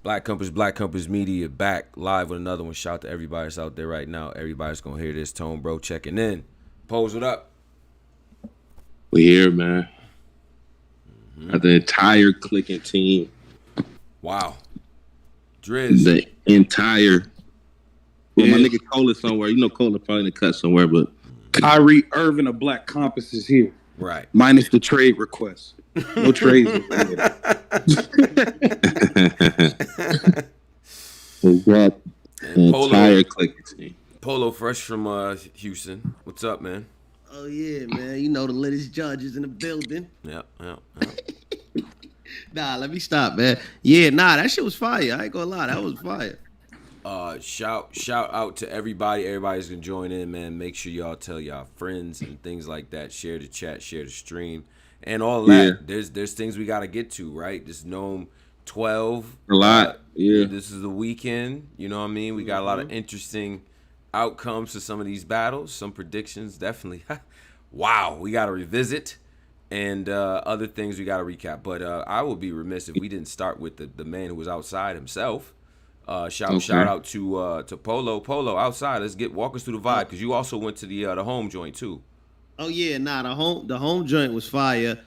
Black Compass Media back live with another one. Shout out to everybody that's out there right now. Everybody's gonna hear this. Tone Bro checking in. Pose it up. We here, man. The entire clicking team. Wow. Driz. The entire. Well, my nigga Cole is somewhere. You know Cole is probably in the cut somewhere, but Kyrie Irving of Black Compass is here. Right. Minus the trade request. No trades. The entire clicking team. Polo fresh from Houston. What's up, man? Oh yeah, man. You know the latest judges in the building. Yeah. Nah, let me stop, man. Yeah, nah, that shit was fire. I ain't gonna lie, that was fire. Shout out to everybody. Everybody's gonna join in, man. Make sure y'all tell y'all friends and things like that. Share the chat, share the stream, and all that. Yeah. There's things we gotta get to, right? This NOME 12. A lot. Yeah. This is the weekend. You know what I mean? We got a lot of interesting outcomes to some of these battles. Some predictions, definitely. Wow, we gotta revisit. And other things we gotta recap. But I would be remiss if we didn't start with the man who was outside himself. Shout out to Polo. Polo, outside. Let's walk us through the vibe, because you also went to the home joint too. Oh yeah, nah, the home joint was fire.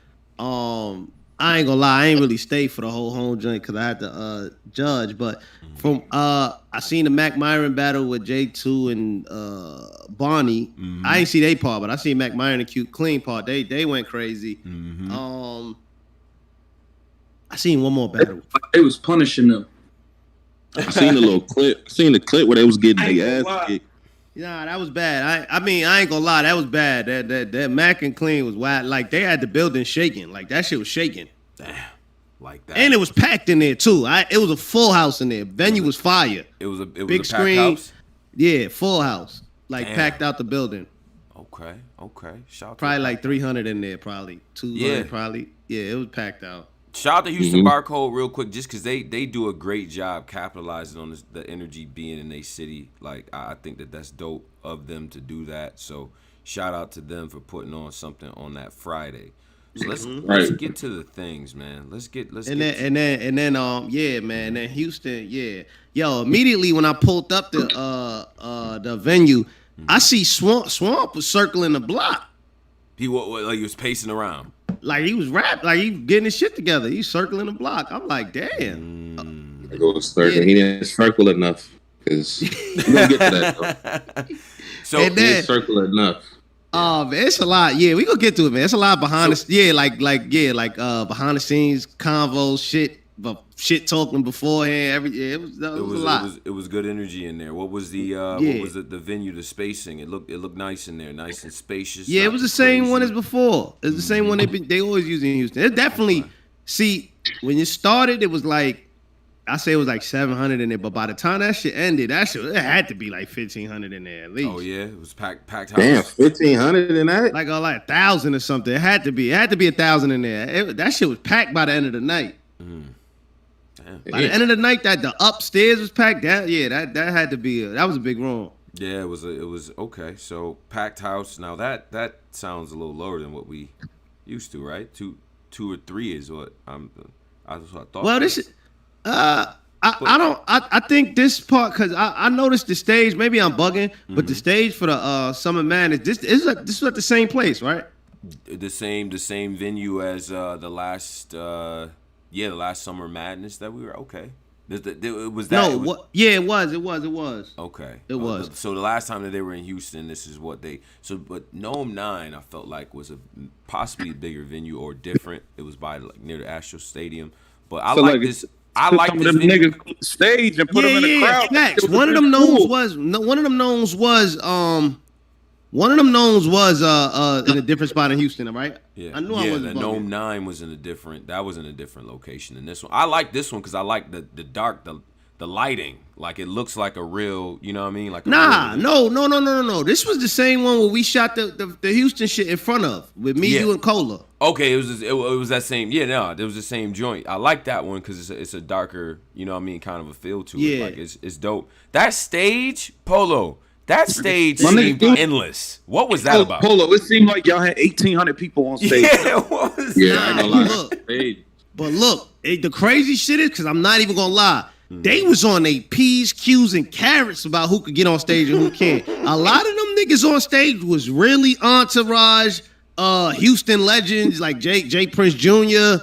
I ain't gonna lie, I ain't really stayed for the whole home joint because I had to judge. But from I seen the Mac Myron battle with J2 and Barney. Mm-hmm. I ain't see they part, but I seen Mac Myron and Cute Clean part. They went crazy. Mm-hmm. I seen one more battle. They was punishing them. I seen a little clip. I seen the clip where they was getting their ass kicked. Nah, that was bad. I mean, I ain't gonna lie, that was bad. That Mac and Clean was wild. Like, they had the building shaking. Like, that shit was shaking. Damn. Like that. And it was packed in there too. It was a full house in there. Venue was fire. It was a big packed screen. House? Yeah, full house. Like, Damn. packed out the building. Okay. Shout out probably like 300 in there, probably 200, probably. Yeah, it was packed out. Shout out to Houston Barcode real quick, just because they do a great job capitalizing on the energy being in their city. Like, I think that's dope of them to do that. So shout out to them for putting on something on that Friday. So let's get to the things, man. And then Houston, yeah. Yo, immediately when I pulled up the venue, I see Swamp was circling the block. He was pacing around. Like he was like he getting his shit together. He's circling the block. I'm like, damn. He didn't circle enough, because we're gonna get to that though. So he didn't circle enough. Man, it's a lot. Yeah, we gonna get to it, man. It's a lot behind behind the scenes convos, shit talking beforehand. It was a lot. It was good energy in there. What was the venue, the spacing? It looked nice in there, nice and spacious. Yeah, it was the same one as before. It's the same one they always use in Houston. It definitely when it started, it was like, I say it was like 700 in there, but by the time that shit ended, it had to be like 1,500 in there at least. Oh yeah, it was packed house. Damn, 1,500 in that? Like 1,000 or something. It had to be 1,000 in there. That shit was packed by the end of the night. By the end of the night, that the upstairs was packed. That had to be that was a big room. Yeah, it was okay. So packed house. Now that sounds a little lower than what we used to, right? Two or three is what I thought. Well, this is. I think this part, because I noticed the stage. Maybe I'm bugging, but the stage for the Summer Madness, this is at the same place, right? The same venue as the last Summer Madness that we were okay. It was that. No, it was. Okay, it was. So the last time that they were in Houston, this is what they. So, but NOME 9, I felt like was a possibly bigger venue or different. It was by near the Astro Stadium, but I like this. I like this niggas on the stage and put them in the crowd. Facts. One of them knowns was in a different spot in Houston, right? Yeah, I knew I wasn't the bugging. NOME 9 was in a different location than this one. I like this one because I like the dark, the lighting. Like, it looks like a real, you know what I mean? Like no. This was the same one where we shot the Houston shit in front of with me, you, and Cola. Okay, it was that same. Yeah, no, it was the same joint. I like that one because it's a darker, you know what I mean, kind of a feel to it. Like, it's dope. That stage, Polo. That stage seemed endless. What was that about? Polo, it seemed like y'all had 1,800 people on stage. Yeah, what was that? I ain't gonna lie. But look, the crazy shit is, because I'm not even gonna lie. They was on their P's, Q's, and carrots about who could get on stage and who can't. A lot of them niggas on stage was really entourage, Houston legends like Jay Prince Jr.,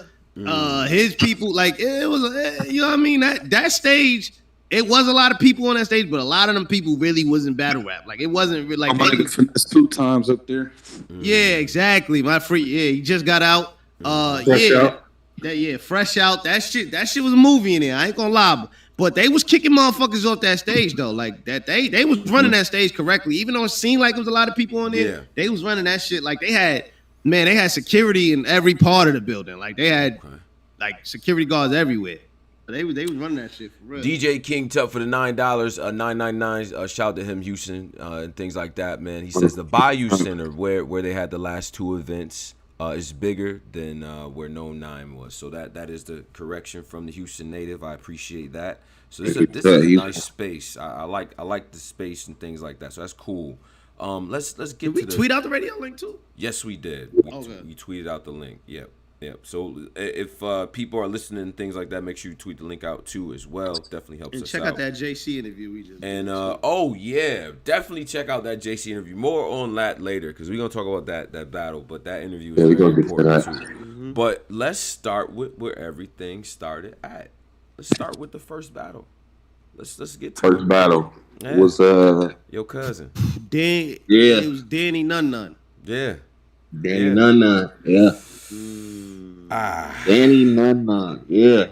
his people. Like it was, you know what I mean? That stage, it was a lot of people on that stage, but a lot of them people really wasn't battle rap. Like it wasn't really like. I'm gonna finesse 2 times up there. Yeah, exactly. My free, he just got out. Fresh out. Fresh out. That shit was a movie in there. I ain't gonna lie. But they was kicking motherfuckers off that stage though. Like that they was running that stage correctly. Even though it seemed like there was a lot of people on there, they was running that shit. Like they had security in every part of the building. Like they had like security guards everywhere. They was running that shit for real. DJ King Tut for the $9, $9.99. Shout out to him, Houston, and things like that, man. He says the Bayou Center, where they had the last 2 events, is bigger than where NOME was. So that is the correction from the Houston native. I appreciate that. So this is a nice space. I like the space and things like that. So that's cool. Let's get. Did we tweet out the radio link too? Yes, we did. We tweeted out the link. Yep. So if people are listening and things like that, make sure you tweet the link out too as well. Definitely helps us out. And check out that JC interview we just. And definitely check out that JC interview. More on that later because we're gonna talk about that battle. But that interview is very important too. Mm-hmm. But let's start with where everything started at. Let's start with the first battle. Let's get to first it. battle was your cousin. It was Danny None. Yeah. Danny None. Yeah. Danny None. Yeah.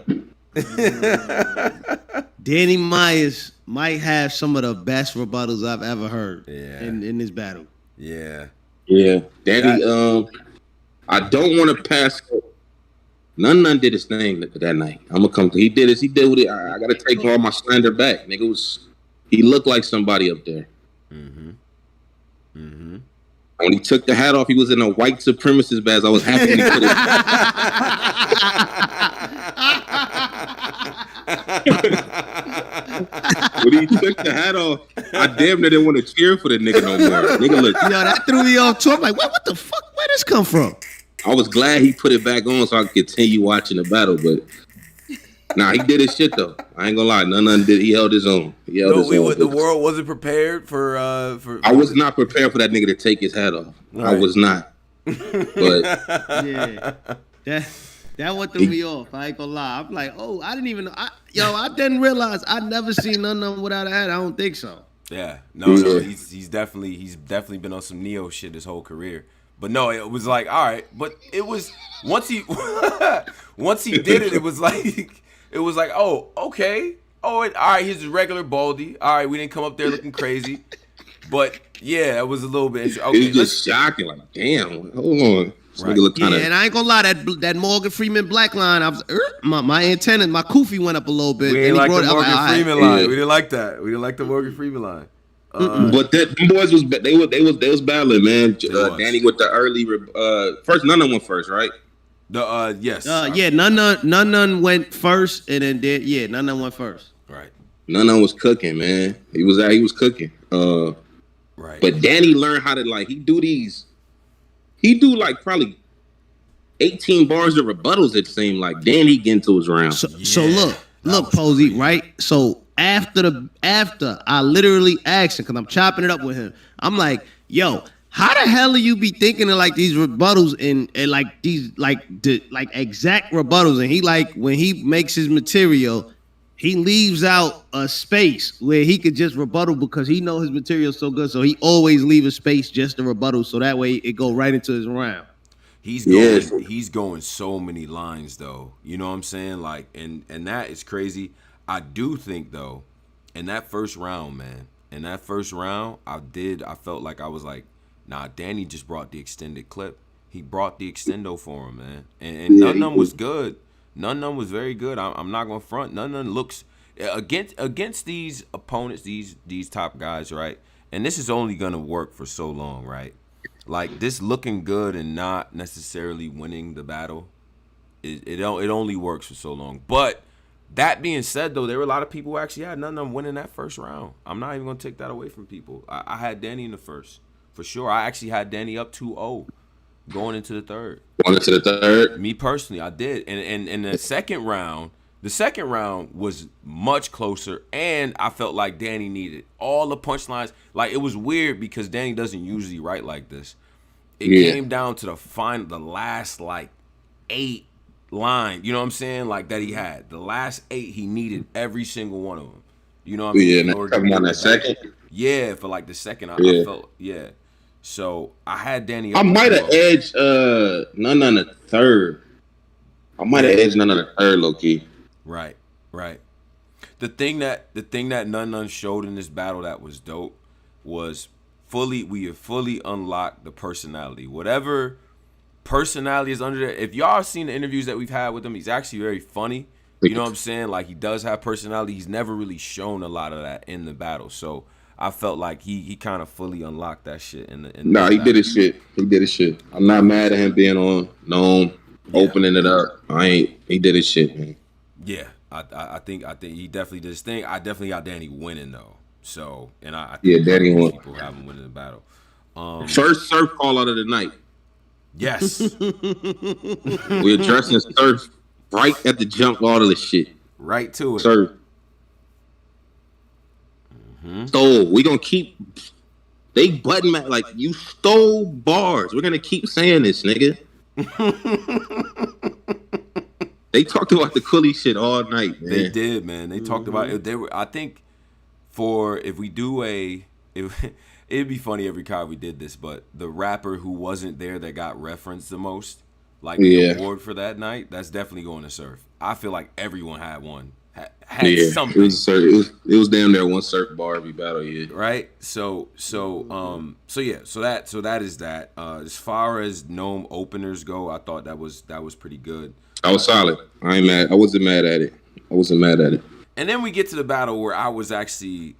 Danny Myers might have some of the best rebuttals I've ever heard in this battle. Yeah. Yeah. Danny, I don't want to pass. None did his thing that night. I'm gonna come to. He did what he. I gotta take all my slander back. Nigga he looked like somebody up there. When he took the hat off, he was in a white supremacist badge. I was happy when he put it. When he took the hat off, I damn near didn't want to cheer for the nigga no more. Nigga look. Yo, that threw me off too. I'm like, what the fuck? Where this come from? I was glad he put it back on so I could continue watching the battle, but nah, he did his shit though. I ain't gonna lie, none did. He held his own. The world wasn't prepared for. I was not prepared for that nigga to take his hat off. Right. I was not. But that what threw me off. I ain't gonna lie. I'm like, I didn't even know. I didn't realize I'd never seen none of them without a hat. I don't think so. Yeah, no. He's definitely been on some Neo shit his whole career. But no, it was like, all right. But it was once he did it, it was like, oh, okay. Oh, all right. Here's a regular Baldy. All right, we didn't come up there looking crazy. But yeah, it was a little bit interesting. Okay, it was just shocking. Like, damn, hold on. Right. And I ain't gonna lie, that Morgan Freeman black line, I was my antenna, my kufi went up a little bit. We didn't like the Morgan Freeman line. We didn't like that. We didn't like the Morgan Freeman line. But them boys was battling, man. Danny with the early first. None of them went first, right? Yes. None went first, and then none went first. Right. None was cooking, man. He was cooking. Right. But Danny learned how to he do like probably 18 bars of rebuttals. It seemed like Danny get into his round. So look, Posey, right? So after I literally asked him, because I'm chopping it up with him, I'm like, yo, how the hell do you be thinking of like these rebuttals and like these like exact rebuttals? And he like when he makes his material, he leaves out a space where he could just rebuttal because he know his material so good. So he always leave a space just to rebuttal, so that way it go right into his round. He's going so many lines though. You know what I'm saying? Like, and that is crazy. I do think though, in that first round, man, I felt like I was like, nah, Danny just brought the extended clip. He brought the extendo for him, man. And none of them was good. None of them was very good. I'm not gonna front. None of them looks against these opponents, these top guys, right? And this is only gonna work for so long, right? Like this looking good and not necessarily winning the battle, it only works for so long. But that being said, though, there were a lot of people who actually had none of them winning that first round. I'm not even gonna take that away from people. I had Danny in the first for sure. I actually had Danny up 2-0 going into the third. Going into the third. Me personally, I did. And in the second round, The second round was much closer, and I felt like Danny needed all the punchlines. Like, it was weird because Danny doesn't usually write like this. It came down to the last like 8 line. You know what I'm saying? Like that he had the last 8. He needed every single one of them. You know what I mean? Yeah, talking about that second. Yeah, for like the second, I felt So I had Danny. I might have edged none on the third. I might have edged none on the third, low key. Right. The thing that None showed in this battle that was dope was we have fully unlocked the personality. Whatever personality is under there. If y'all seen the interviews that we've had with him, he's actually very funny. You know what I'm saying? Like, he does have personality. He's never really shown a lot of that in the battle. So I felt like he kind of fully unlocked that shit in the he did his shit. He did his shit. I'm not mad at him being on NOME, opening it up. He did his shit, man. Yeah, I think he definitely did his thing. I definitely got Danny winning though. So, and I think Danny won. People have him winning the battle. First surf call out of the night. Yes. We addressing surf right at the jump, all of this shit. Right to it. Surf. Stole. We gonna keep. They button man like you stole bars. We're gonna keep saying this, nigga. They talked about the Cooley shit all night, man. They did, man. They talked about it. They were. I think if we do it'd be funny every time we did this, but the rapper who wasn't there that got referenced the most, like the award for that night, that's definitely going to Surf. I feel like everyone had one. Had something. It was damn near one surf bar every battle, right? So that is that. As far as NOME openers go, I thought that was pretty good. I was solid. I ain't mad. I wasn't mad at it. And then we get to the battle where I was actually,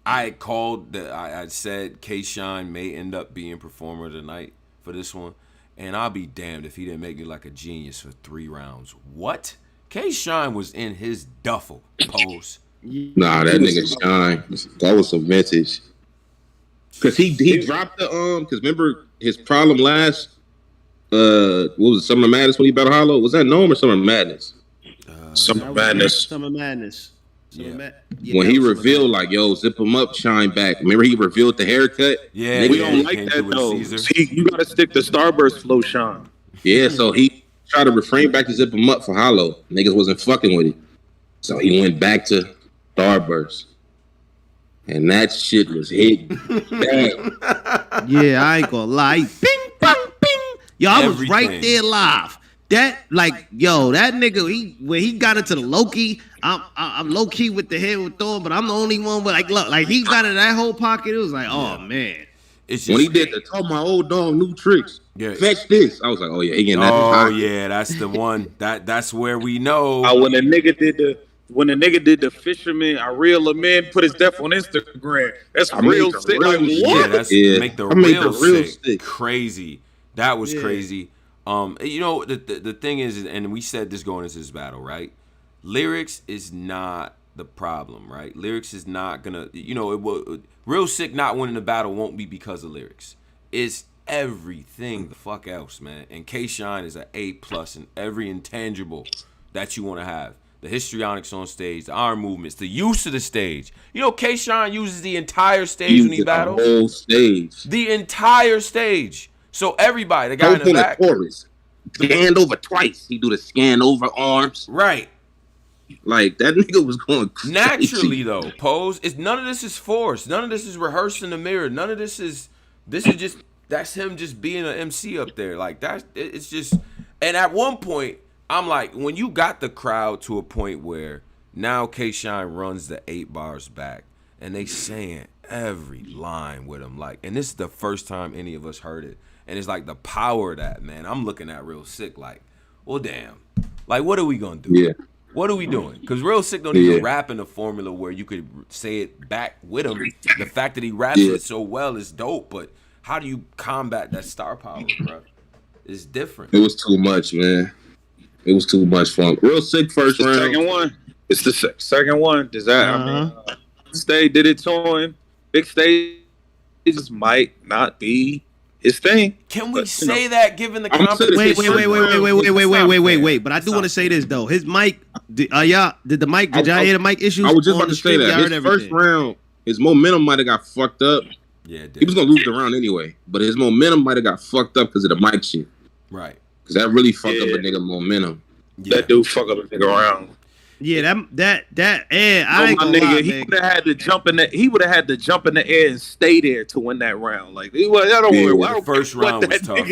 I called that. I said K-Shine may end up being performer tonight for this one, and I'll be damned if he didn't make me like a genius for 3 rounds. What? K-Shine was in his duffel pose. Nah, that nigga Shine. That was some vintage. Cause he dropped the Cause remember his problem last. What was it, Summer Madness when he battled Hollow? Was that NOME or Summer Madness? Summer Madness. When he revealed like, yo, zip him up, Shine back. Remember he revealed the haircut? Yeah, we don't like that though. See, you gotta stick to Starburst flow, Shine. Yeah, so he tried to refrain back to zip him up for Hollow. Niggas wasn't fucking with it. So he went back to Starburst. And that shit was hit. Yeah, I ain't gonna lie. Bing, bang, bing. Yo, I was right there live. That, like, yo, that nigga, when he got into the low-key, I'm low-key with the head with Thor, but I'm the only one with, like, look, like, he got in that whole pocket. It was like, oh, man. It's just, when he did the taught my old dog new tricks. Yeah. Fetch this. I was like, oh yeah, he getting that. Oh yeah, that's the one. That's where we know. When the nigga did the fisherman, I reel him in, put his death on Instagram. That's real sick. Like, what? Make the real sick crazy. That was crazy. The thing is, and we said this going into this battle, right? Lyrics is not the problem, right? Lyrics is not gonna, real sick not winning the battle won't be because of lyrics. It's everything the fuck else, man. And K-Shine is an A+ in every intangible that you want to have. The histrionics on stage, the arm movements, the use of the stage. K-Shine uses the entire stage when he battles. The whole stage. The entire stage. So everybody, the guy in the back. Scanned over twice. He do the scan over arms. Right. Like, that nigga was going crazy. Naturally, though, Pose. None of this is forced. None of this is rehearsed in the mirror. None of this is just, that's him just being an MC up there. Like, it's just, and at one point, I'm like, when you got the crowd to a point where now K-Shine runs the 8 bars back, and they saying every line with him, like, and this is the first time any of us heard it. And it's like the power of that, man. I'm looking at Real Sick like, well, damn. Like, what are we going to do? Yeah. What are we doing? Because Real Sick don't even rap in a formula where you could say it back with him. The fact that he raps it so well is dope, but how do you combat that star power, bro? It's different. It was too much, man. It was too much fun. Real Sick first round. Second one. It's the second one. Does that, Stay did it to him. Big stages might not be his thing. Can we say that given the competition? Wait. But I do want to say this though. His mic, did y'all hear the mic issues? I was just about to say that. His first round, his momentum might have got fucked up. Yeah, he was gonna lose the round anyway, but his momentum might have got fucked up because of the mic shit. Right. Because that really fucked up a nigga momentum. Yeah. That dude fuck up a nigga round. Yeah, I ain't gonna lie, he would have had to jump in the. He would have had to jump in the air and stay there to win that round. Like, I don't worry. The first round was tough.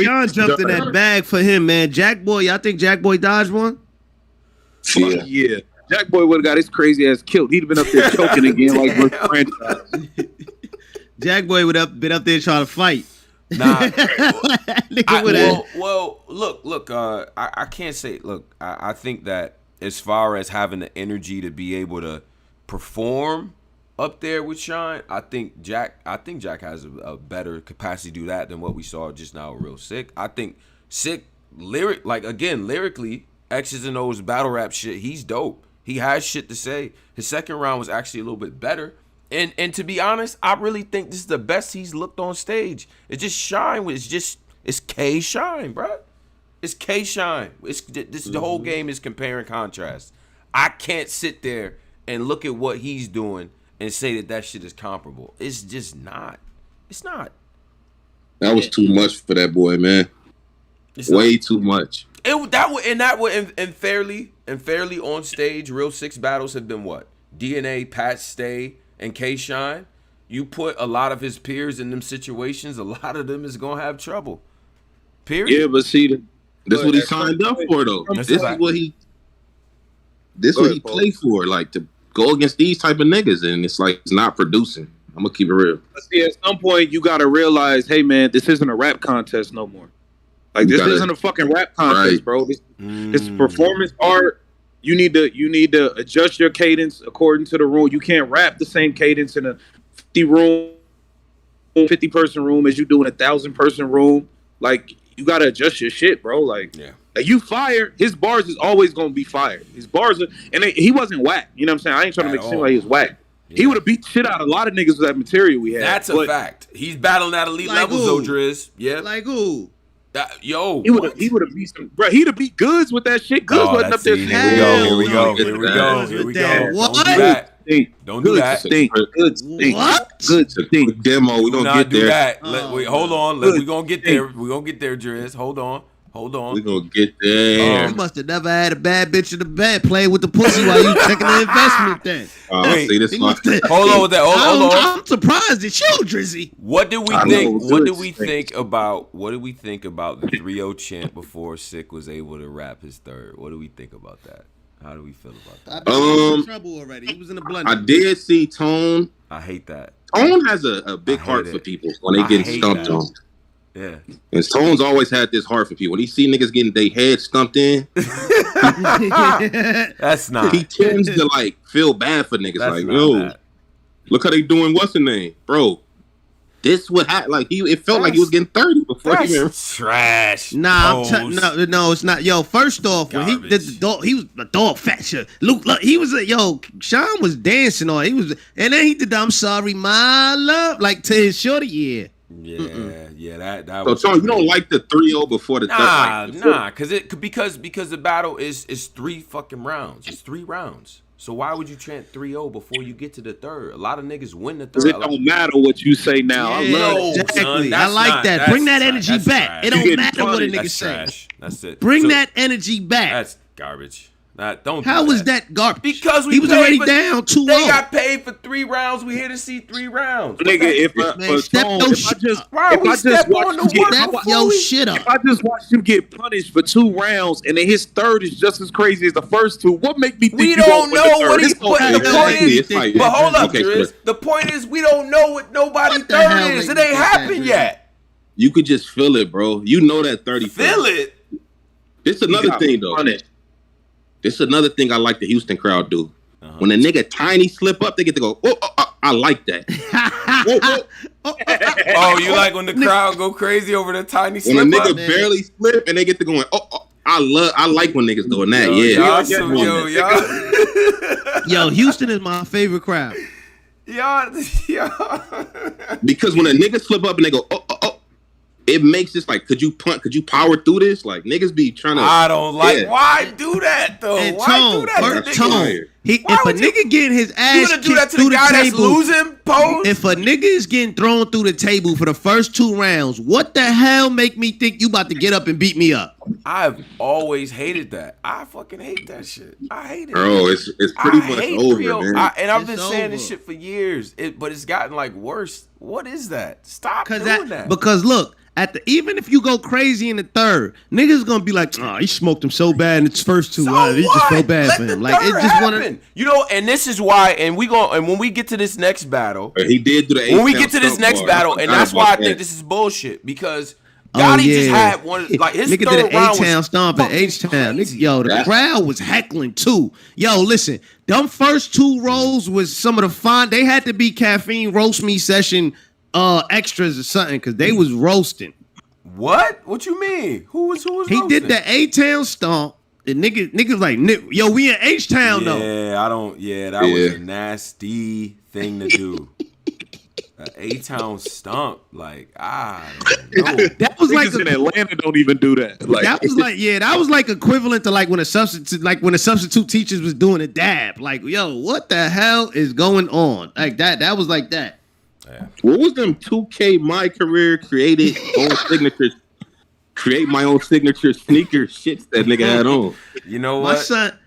Sean jumped in that bag for him, man. Jack Boy, y'all think Jack Boy dodged one? Yeah. Jack Boy would have got his crazy ass killed. He'd have been up there choking again like Rick franchise. Jack Boy would have been up there trying to fight. Nah. Look. I can't say. Look, I think that as far as having the energy to be able to perform up there with Sean, I think Jack has a better capacity to do that than what we saw just now with Real Sikh. I think Sikh lyrically, X's and O's battle rap shit, he's dope. He has shit to say. His second round was actually a little bit better. And to be honest, I really think this is the best he's looked on stage. It's just Shine. It's K Shine, bro. It's K Shine. The whole game is compare and contrast. I can't sit there and look at what he's doing and say that shit is comparable. It's just not. It's not. That was too much for that boy, man. Way too much. And fairly on stage, Real Six battles have been what? DNA, Pat Stay, and K Shine. You put a lot of his peers in them situations, a lot of them is gonna have trouble. Period. Yeah, but see, this is what he signed up for, though. This is what he played for, like to go against these type of niggas, and it's like it's not producing. I'm gonna keep it real. But see, at some point you gotta realize, hey man, this isn't a rap contest no more. Like this isn't a fucking rap contest, bro. This performance art. You need to adjust your cadence according to the rule. You can't rap the same cadence in a 50-person room as you do in a 1,000-person room. Like you gotta adjust your shit, bro. Like you fire. His bars is always gonna be fired. His bars he wasn't whack. You know what I'm saying? I ain't trying to make it seem like he was whack. Yeah. He would have beat shit out of a lot of niggas with that material we had. That's a fact. He's battling at elite levels, though, Driz. Yeah. Like who? He would have beat some, bro. He'd have beat Goodz with that shit. Goodz wasn't up there. Here we go. What? Don't do that. Goodz stink. What? Goodz stink. Demo. We gonna get there. Wait, hold on. We gonna get there. We gonna get there, Driz. Hold on. We gonna get there. You must have never had a bad bitch in the bed playing with the pussy while you checking the investment then. See this one. Hold on with that. Hold on. I'm surprised at you, Drizzy. What did we think? What did we think about the 3-0 chant before Sikh was able to rap his third? What do we think about that? How do we feel about that? He was in trouble already. He was in the blender. I did see Tone. I hate that. Tone has a big heart for people when they get stumped on. Yeah. And Tone's always had this heart for people. When he see niggas getting their head stumped in, that's not. He tends to like feel bad for niggas. That's like, yo, look how they doing. What's the name, bro? This what happened. Like it felt like he was getting 30 before he even trash. Nah, no, it's not. Yo, first off, when he did the dog, he was the dog fat shit. Luke, he was Sean was dancing on. And then he did the I'm sorry, my love, like to his shorty. Yeah. That so was. So you don't like the 3-0 before the because the battle is 3 fucking rounds. It's 3 rounds. So why would you chant 3-0 before you get to the third? A lot of niggas win the third. It don't matter what you say now. Yeah, I love exactly. I like that. Bring that energy back. It don't matter what a nigga say. That's it. Bring that energy back. That's garbage. How was that garbage? Because he was already down 2-0. They got paid for 3 rounds. We here to see 3 rounds. Nigga, if I just watch him get punished for 2 rounds and then his third is just as crazy as the first 2, what make me think we don't know what he's putting? The point is, but hold up, Driz. The point is, we don't know what nobody's third is. It ain't happened yet. You could just feel it, bro. You know that 30. Feel it. This is another thing, though. This is another thing I like the Houston crowd do. When a nigga tiny slip up, they get to go, I like that. You like when the crowd go crazy over the tiny slip up? When a nigga up? barely slip and they get to going, I like when niggas doing that. Yo, Houston is my favorite crowd. Yo. Because when a nigga slip up and they go, oh, it makes this like, could you power through this? Like niggas be trying to. I don't like. Why do that though? And Why do that to niggas? If a nigga getting his ass You gonna do that kicked to through the the guy that's table, losing? Pose. if a nigga is getting thrown through the table for the first 2 rounds, what the hell make me think you about to get up and beat me up? I've always hated that. I fucking hate that shit. I hate it. Bro, it's pretty much over, man. And I've been It's saying over. this shit for years. But it's gotten like worse. What is that? Stop doing that. Because look, even if you go crazy in the third, niggas gonna be like, oh, he smoked him so bad in its first 2. He just felt bad for him. Like it just wanna, and this is why. And when we get to this next battle, he did do the. When we get to this next battle, and that's why I think this is bullshit because Gotti just had one like his nigga third did an round H-Town was stomp at H-Town. Yo, the crowd was heckling too. Yo, listen, them first 2 rolls was some of the fun. They had to be caffeine roast me session extras or something because they was roasting. What? What you mean? Who was He roasting? did the A-Town stomp. The niggas like, yo, we in H-Town though. Yeah, that was a nasty thing to do. A-Town stomp, like no. That was like in Atlanta don't even do that. Like that was like equivalent to like when a substitute teachers was doing a dab. Like, yo, what the hell is going on? Like that. That was like that. Yeah. What was them 2K My Career created own signatures? Create my own signature sneaker shits that nigga had on. You know what? My son,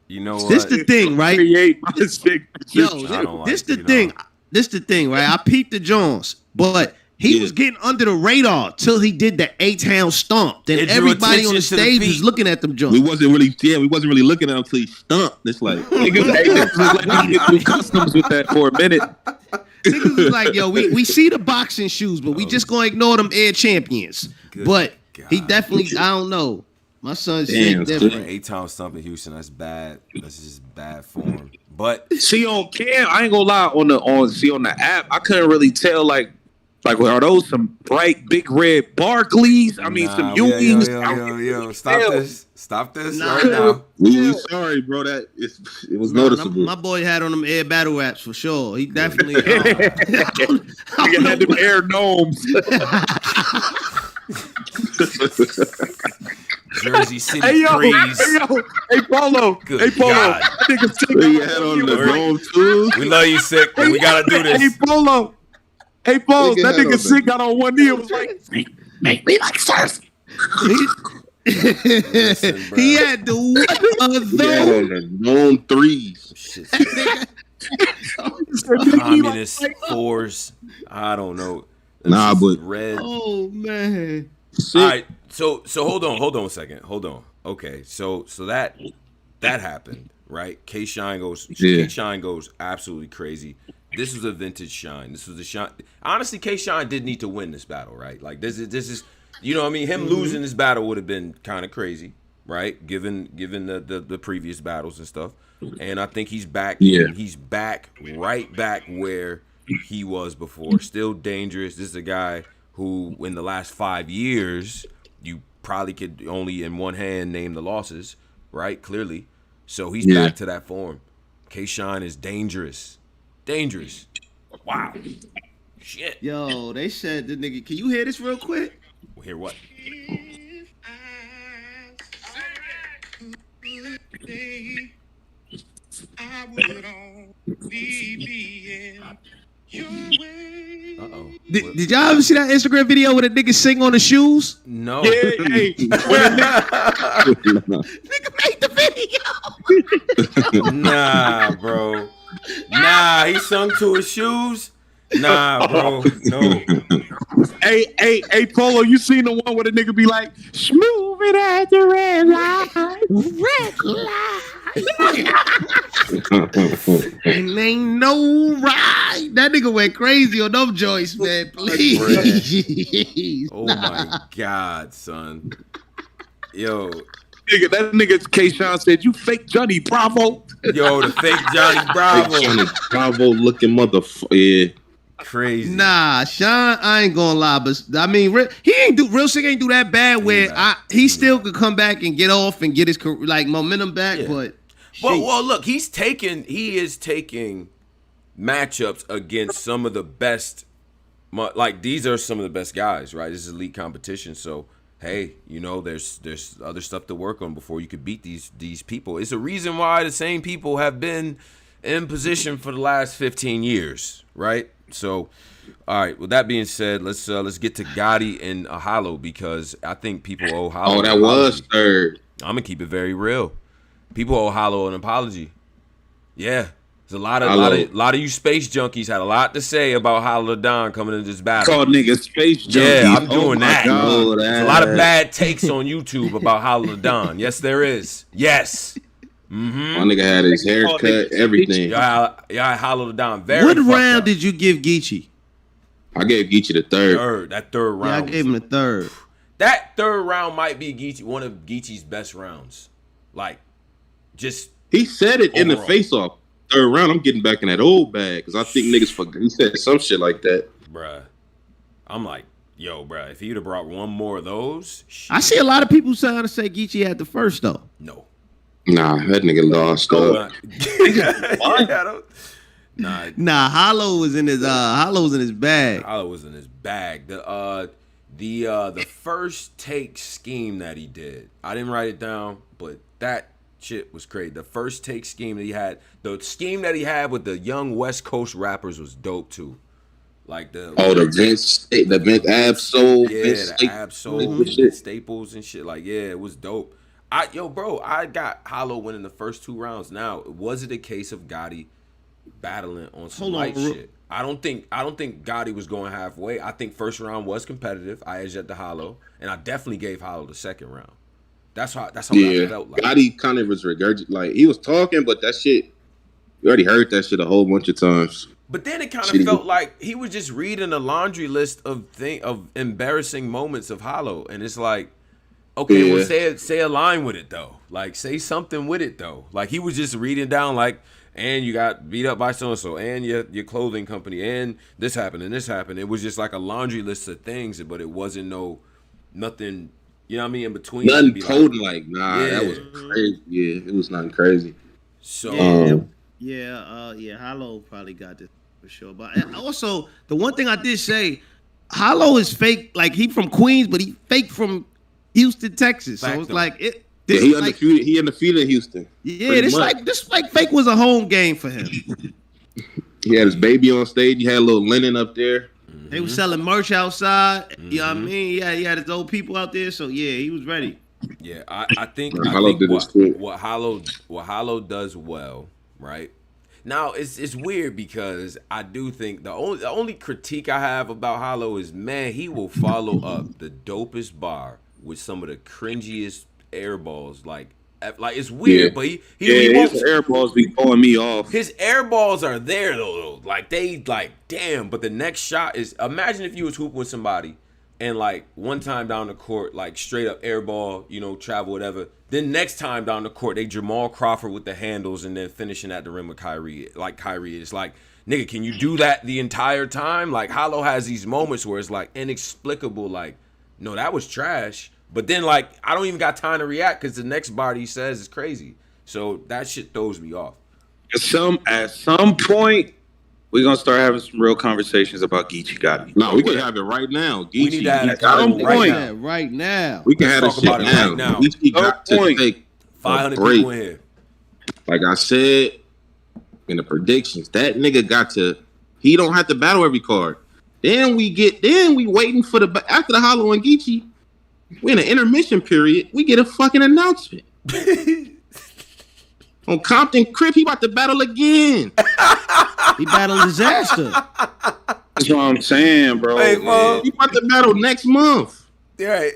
you know what? This the thing, right? Create my signature. Yo, this the thing. This the thing, right? I peeped the Jones, but he was getting under the radar till he did the A-Town stomp. Then everybody on the stage was looking at them Jones. We wasn't really looking at him till he stumped. It's like Niggas was like get through customs with that for a minute. Niggas was like, yo, we see the boxing shoes, but we just gonna ignore them Air Champions. But he definitely, I don't know. My son's shit different. A-Town stomp in Houston, that's bad. That's just bad form. But see on cam, I ain't gonna lie on the app, I couldn't really tell like are those some bright big red Barclays? I mean some Ewings. Yo, stop this right now. We sorry, bro. It was noticeable. My boy had on them Air Battle Raps for sure. He definitely he had them Air Gnomes. Jersey City Breeze. Hey Polo. Good hey Polo. God. That nigga Sick. He had on the Gnome too. We love you, Sick, but we gotta do this. Hey Polo. Hey Polo. That nigga Sick got on one knee and was like, make me like surf. Listen, he had the Gnome 3s. Communist force. I don't know. Nah, but red. Oh man. All right. So hold on a second. Hold on. Okay. So that happened, right? K-Shine goes absolutely crazy. This was a vintage Shine. This was a Shine. Honestly, K-Shine did need to win this battle, right? Like this is you know what I mean? Him losing this battle would have been kind of crazy, right? Given the previous battles and stuff. And I think he's back. Yeah. He's right back where he was before. Still dangerous. This is a guy who in the last 5 years you probably could only in one hand name the losses, right? Clearly. So he's back to that form. K-Shine is dangerous. Dangerous. Wow. Shit. Yo, they said the nigga. Can you hear this real quick? Hear what? Uh-oh. Did y'all ever see that Instagram video where the nigga sing on the shoes? No. Yeah, hey. Nigga made the video. Nah, bro. Nah, he sung to his shoes. Nah, bro. No. Hey, Polo, you seen the one where the nigga be like, moving at the red light. And ain't no ride. That nigga went crazy on them joints, man. Please. Oh my God, son. Yo. Nigga, that nigga K-Shine said, you fake Johnny Bravo. Yo, the fake Johnny Bravo. Fake Johnny Bravo looking motherfucker. Yeah. Crazy. Nah, Sean, I ain't gonna lie, but I mean, Real Sick ain't do that bad where he still could come back and get off and get his like momentum back, Well, look, he is taking matchups against some of the best. Like, these are some of the best guys, right? This is elite competition, so hey, you know, there's other stuff to work on before you could beat these people. It's a reason why the same people have been in position for the last 15 years, right? So, all right. With that being said, let's get to Gotti and Hollow, because I think people owe Hollow. Oh, that was third. I'm gonna keep it very real. People owe Hollow an apology. Yeah. There's a lot of you space junkies had a lot to say about Hollow Don coming into this battle. Called niggas space junkies. Yeah, I'm doing that. God. There's a lot of bad takes on YouTube about Hollow Don. Yes, there is. Yes. My nigga had his haircut, everything. Y'all Hollow Don. What round did you give Geechi? I gave Geechi the third. That third round. Yeah, I gave him the third. That third round might be one of Geechi's best rounds. Like, just he said it overall. In the face-off. Third round, I'm getting back in that old bag because I think niggas forgot. He said some shit like that. Bruh. I'm like, yo, bruh, if he'd have brought one more of those. Shit. I see a lot of people trying to say Geechi had the first, though. No. Nah, that nigga lost. Nah, Hollow was in his bag. Hollow was in his bag. The first take scheme that he did, I didn't write it down, but that shit was crazy. The first take scheme that he had, the scheme that he had with the young West Coast rappers was dope too. Like the Vince Absol, yeah, Vince the Absol, Staples and shit. Like, yeah, it was dope. I got Hollow winning the first two rounds. Now, was it a case of Gotti battling on some light shit? I don't think Gotti was going halfway. I think first round was competitive. I edged at the Hollow, and I definitely gave Hollow the second round. That's how I felt like. Gotti kind of was regurgitating, like he was talking, but that shit, you already heard that shit a whole bunch of times. But then it kind of felt like he was just reading a laundry list of embarrassing moments of Hollow, and it's like, okay, well, say a line with it though, like say something with it though. Like he was just reading down like, and you got beat up by so and so, and your clothing company, and this happened and this happened. It was just like a laundry list of things, but it wasn't nothing. You know what I mean? In between. Nothing potent like, that was crazy. Yeah, it was nothing crazy. So, Hollow probably got this for sure. But also, the one thing I did say, Hollow is fake. Like, he from Queens, but he fake from Houston, Texas. So it's like, he undefeated in Houston. Yeah, this fake was a home game for him. He had his baby on stage. He had a little linen up there. They were selling merch outside. You know what I mean? Yeah, he had his old people out there. So yeah, he was ready. Yeah, I think what Hollow does well, right? Now it's weird because I do think the only critique I have about Hollow is, man, he will follow up the dopest bar with some of the cringiest air balls. Like it's weird, but he his air balls be throwing me off. His air balls are there though. Like they damn. But the next shot is, imagine if you was hooping with somebody and like one time down the court, like straight up air ball, travel whatever. Then next time down the court, they Jamal Crawford with the handles and then finishing at the rim with Kyrie. Like Kyrie, it's like, nigga, can you do that the entire time? Like Hollow has these moments where it's like inexplicable. Like, no, that was trash. But then, like, I don't even got time to react because the next bar he says is crazy. So that shit throws me off. At some point, we're going to start having some real conversations about Geechi Gotti. No, we can have it right now. Geechi, we need to have it right now. We can have this shit now. Geechi got to take 500 people in here. Like I said in the predictions, that nigga he don't have to battle every card. Then we waiting for after the Hollow and Geechi. We in an intermission period. We get a fucking announcement. On Compton Crip, he about to battle again. He battled Disaster. That's what I'm saying, bro. Hey, he about to battle next month. Right.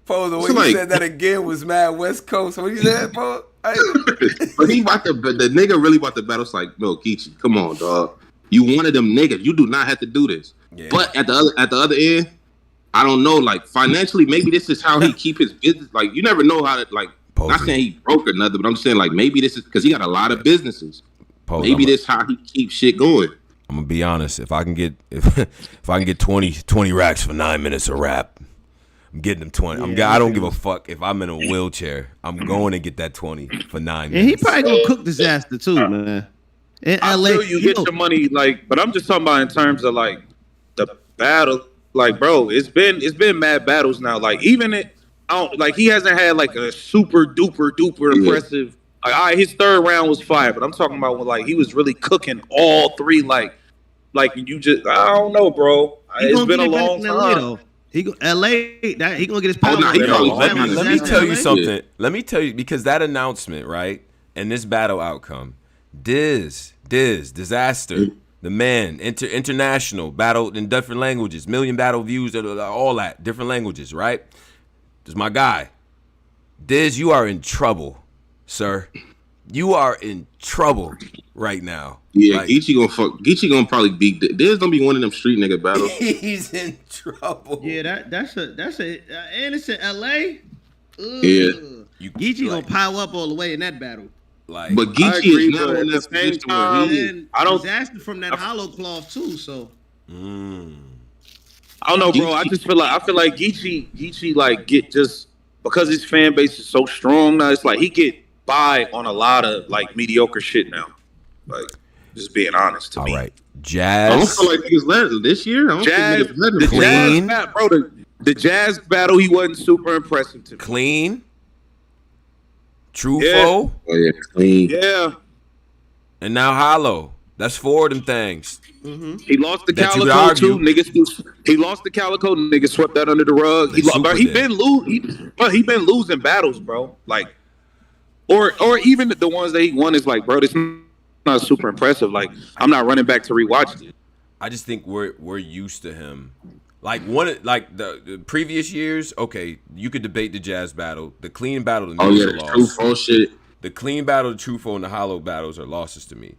Paul, the way you said that again was mad West Coast. What you said, Paul? But the nigga really about to battle. It's like, no, Geechi, come on, dog. You one of them niggas. You do not have to do this. Yeah. But at the other end, I don't know, like, financially, maybe this is how he keep his business. Like, you never know how to, like, not saying he broke or nothing, but I'm saying, like, maybe this is, because he got a lot of businesses. Maybe this is how he keeps shit going. I'm going to be honest. If I can get 20 racks for 9 minutes of rap, I'm getting him 20. I don't give a fuck if I'm in a wheelchair. I'm going to get that 20 for 9 minutes. And he probably gonna cook disaster too, man. In I LA, feel you get your money, like, but I'm just talking about in terms of like the battle. Like, bro, it's been mad battles now. Like, even it, like he hasn't had like a super duper impressive. Like, all right, his third round was fire, but I'm talking about when like he was really cooking all three. Like you just, I don't know, bro. It's been a long time. He go LA. That he gonna get his power. Let me tell you something. Let me tell you, because that announcement, right, and this battle outcome, Disaster, the man, international, battled in different languages, million battle views, all that, different languages, right? This is my guy. Diz, you are in trouble, sir. You are in trouble right now. Yeah, like, Geechi gonna probably beat Diz. Gonna be one of them street nigga battles. He's in trouble. Yeah, that's a and it's in LA. Ugh. Yeah, Geechi gonna pile up all the way in that battle. Like, but Geechi is not in that same time. I don't disaster from that hollow cloth too. So I don't know, bro. I feel like Geechi like get just because his fan base is so strong now. It's like he get by on a lot of like mediocre shit now. Like, just being honest to me. All right, Jazz. I don't feel like niggas led this year. I don't think niggas led clean. The Jazz battle, he wasn't super impressive to me. Clean. True Yeah. foe. Oh yeah, clean. Yeah. And now Hollow. That's 4 of them things. mm-hmm. He lost the That you could Calico too. argue. He lost the Calico. Niggas swept that under the rug. He been losing battles, bro. Like, or even the ones that he won is like, bro, this not super impressive. Like, I'm not running back to rewatch it. I just think we're used to him. Like the previous years, okay, you could debate the Jazz battle, the clean battle, the true false shit. The clean battle, the true foe, and the hollow battles are losses to me.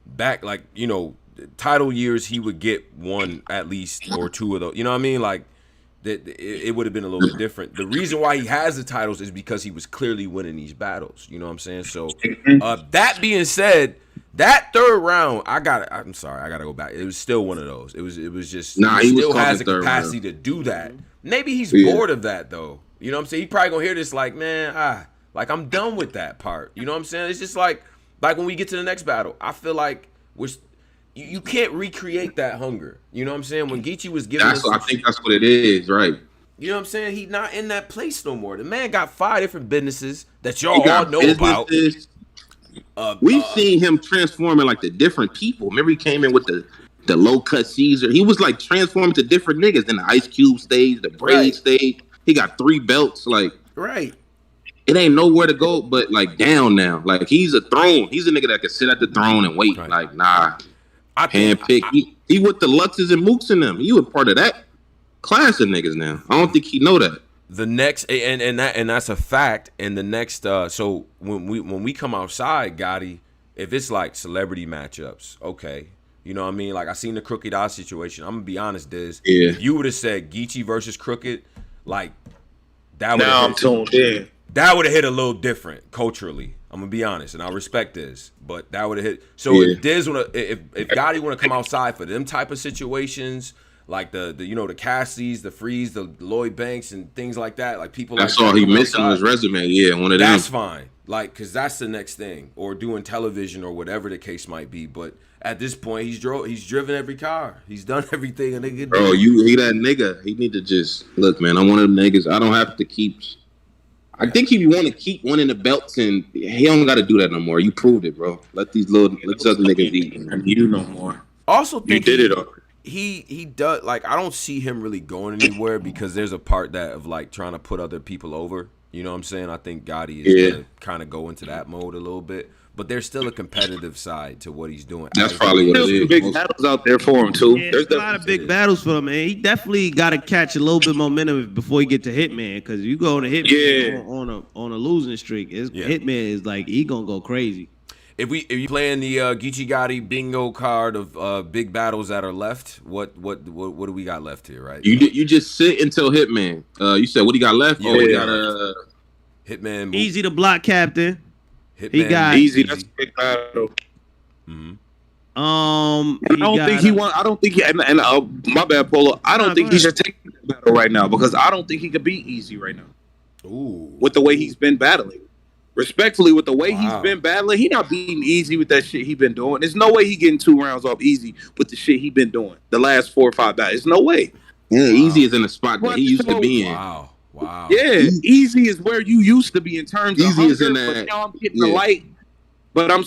Back, like, you know, title years, he would get one at least or two of those. You know what I mean? Like, it would have been a little bit different. The reason why he has the titles is because he was clearly winning these battles. You know what I'm saying? So, that being said, that third round, I'm sorry, I gotta go back. It was still one of those. It was just he still has the capacity to do that. Maybe he's bored of that though. You know what I'm saying? He probably gonna hear this like, man, like I'm done with that part. You know what I'm saying? It's just like when we get to the next battle, I feel like you can't recreate that hunger. You know what I'm saying? When Geechi was giving I think that's what it is, right? You know what I'm saying? He's not in that place no more. The man got 5 different businesses that y'all all know about. We've seen him transforming like the different people. Remember he came in with the low cut Caesar. He was like transforming to different niggas. Then the Ice Cube stage, the Braid stage. He got 3 belts. Like, right. It ain't nowhere to go but like down now. Like, he's a throne. He's a nigga that can sit at the throne and wait. Right. Like, nah. Handpick. He with the Luxes and Mooks in them. He was part of that class of niggas now. I don't think he know that. The next and that's a fact. And the next so when we come outside, Gotti, if it's like celebrity matchups, okay. You know what I mean? Like, I seen the Crooked Eye situation. I'm gonna be honest, Diz. Yeah. If you would have said Geechi versus Crooked, like that would now I'm tuned in. That would have hit a little different culturally. I'm gonna be honest, and I respect this, but that would have hit. So if Diz if Gotti wanna come outside for them type of situations, like the you know, the Cassies, the Freeze, the Lloyd Banks, and things like that, like people. That's like all he missing on his resume. Yeah, one of them. That's fine, like, because that's the next thing, or doing television or whatever the case might be. But at this point, he's driven every car, he's done everything a nigga. Bro, he that nigga. He need to just look, man. I'm one of them niggas. I don't have to keep. I think he want to keep winning the belts, and he don't got to do that no more. You proved it, bro. Let these other niggas eat. You no more. Also, think you did it already. He does, like, I don't see him really going anywhere because there's a part that of like trying to put other people over. You know what I'm saying? I think Gotti is gonna kind of go into that mode a little bit, but there's still a competitive side to what he's doing. That's probably what it is. Big battles out there for him too. Yeah, there's a lot of big battles for him, man. He definitely got to catch a little bit momentum before he get to Hitman, because you go to Hitman on a losing streak, Hitman is like, he gonna go crazy. If you playing the Geechi Gotti bingo card of big battles that are left, what do we got left here, right? You just sit until Hitman. You said what he got left? Yeah, we got Hitman. Eazy the block captain. Hitman, he got Eazy. That's a big battle. Mm-hmm. I don't think he won. I don't think he. And my bad, Polo. I don't think he should take that battle right now because I don't think he could beat Eazy right now. Ooh. With the way he's been battling, respectfully, with the way he's been battling, he not beating Eazy with that shit he been doing. There's no way he getting 2 rounds off Eazy with the shit he been doing the last 4 or 5 battles. There's no way. Yeah, Eazy is in the spot that he used to be in. Wow. Yeah, Eazy is where you used to be in terms of hunger, is in that. but now I'm getting the light, but I'm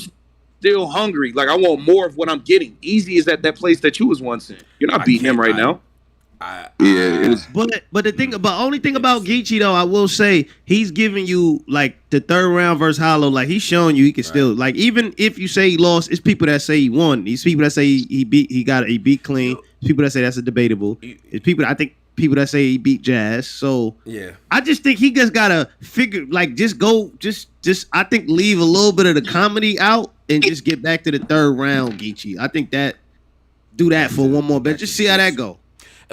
still hungry. Like I want more of what I'm getting. Eazy is at that place that you was once in. You're not beating him right now. But the only thing about Geechi though, I will say he's giving you like the 3rd round versus Hollow. Like he's showing you he can still like even if you say he lost, it's people that say he won. These people that say he beat clean. People that say that's a debatable. It's people people that say he beat Jazz. So yeah, I just think he just gotta figure like just I think leave a little bit of the comedy out and just get back to the 3rd round, Geechi. I think do that for one more bit. Just see how that go.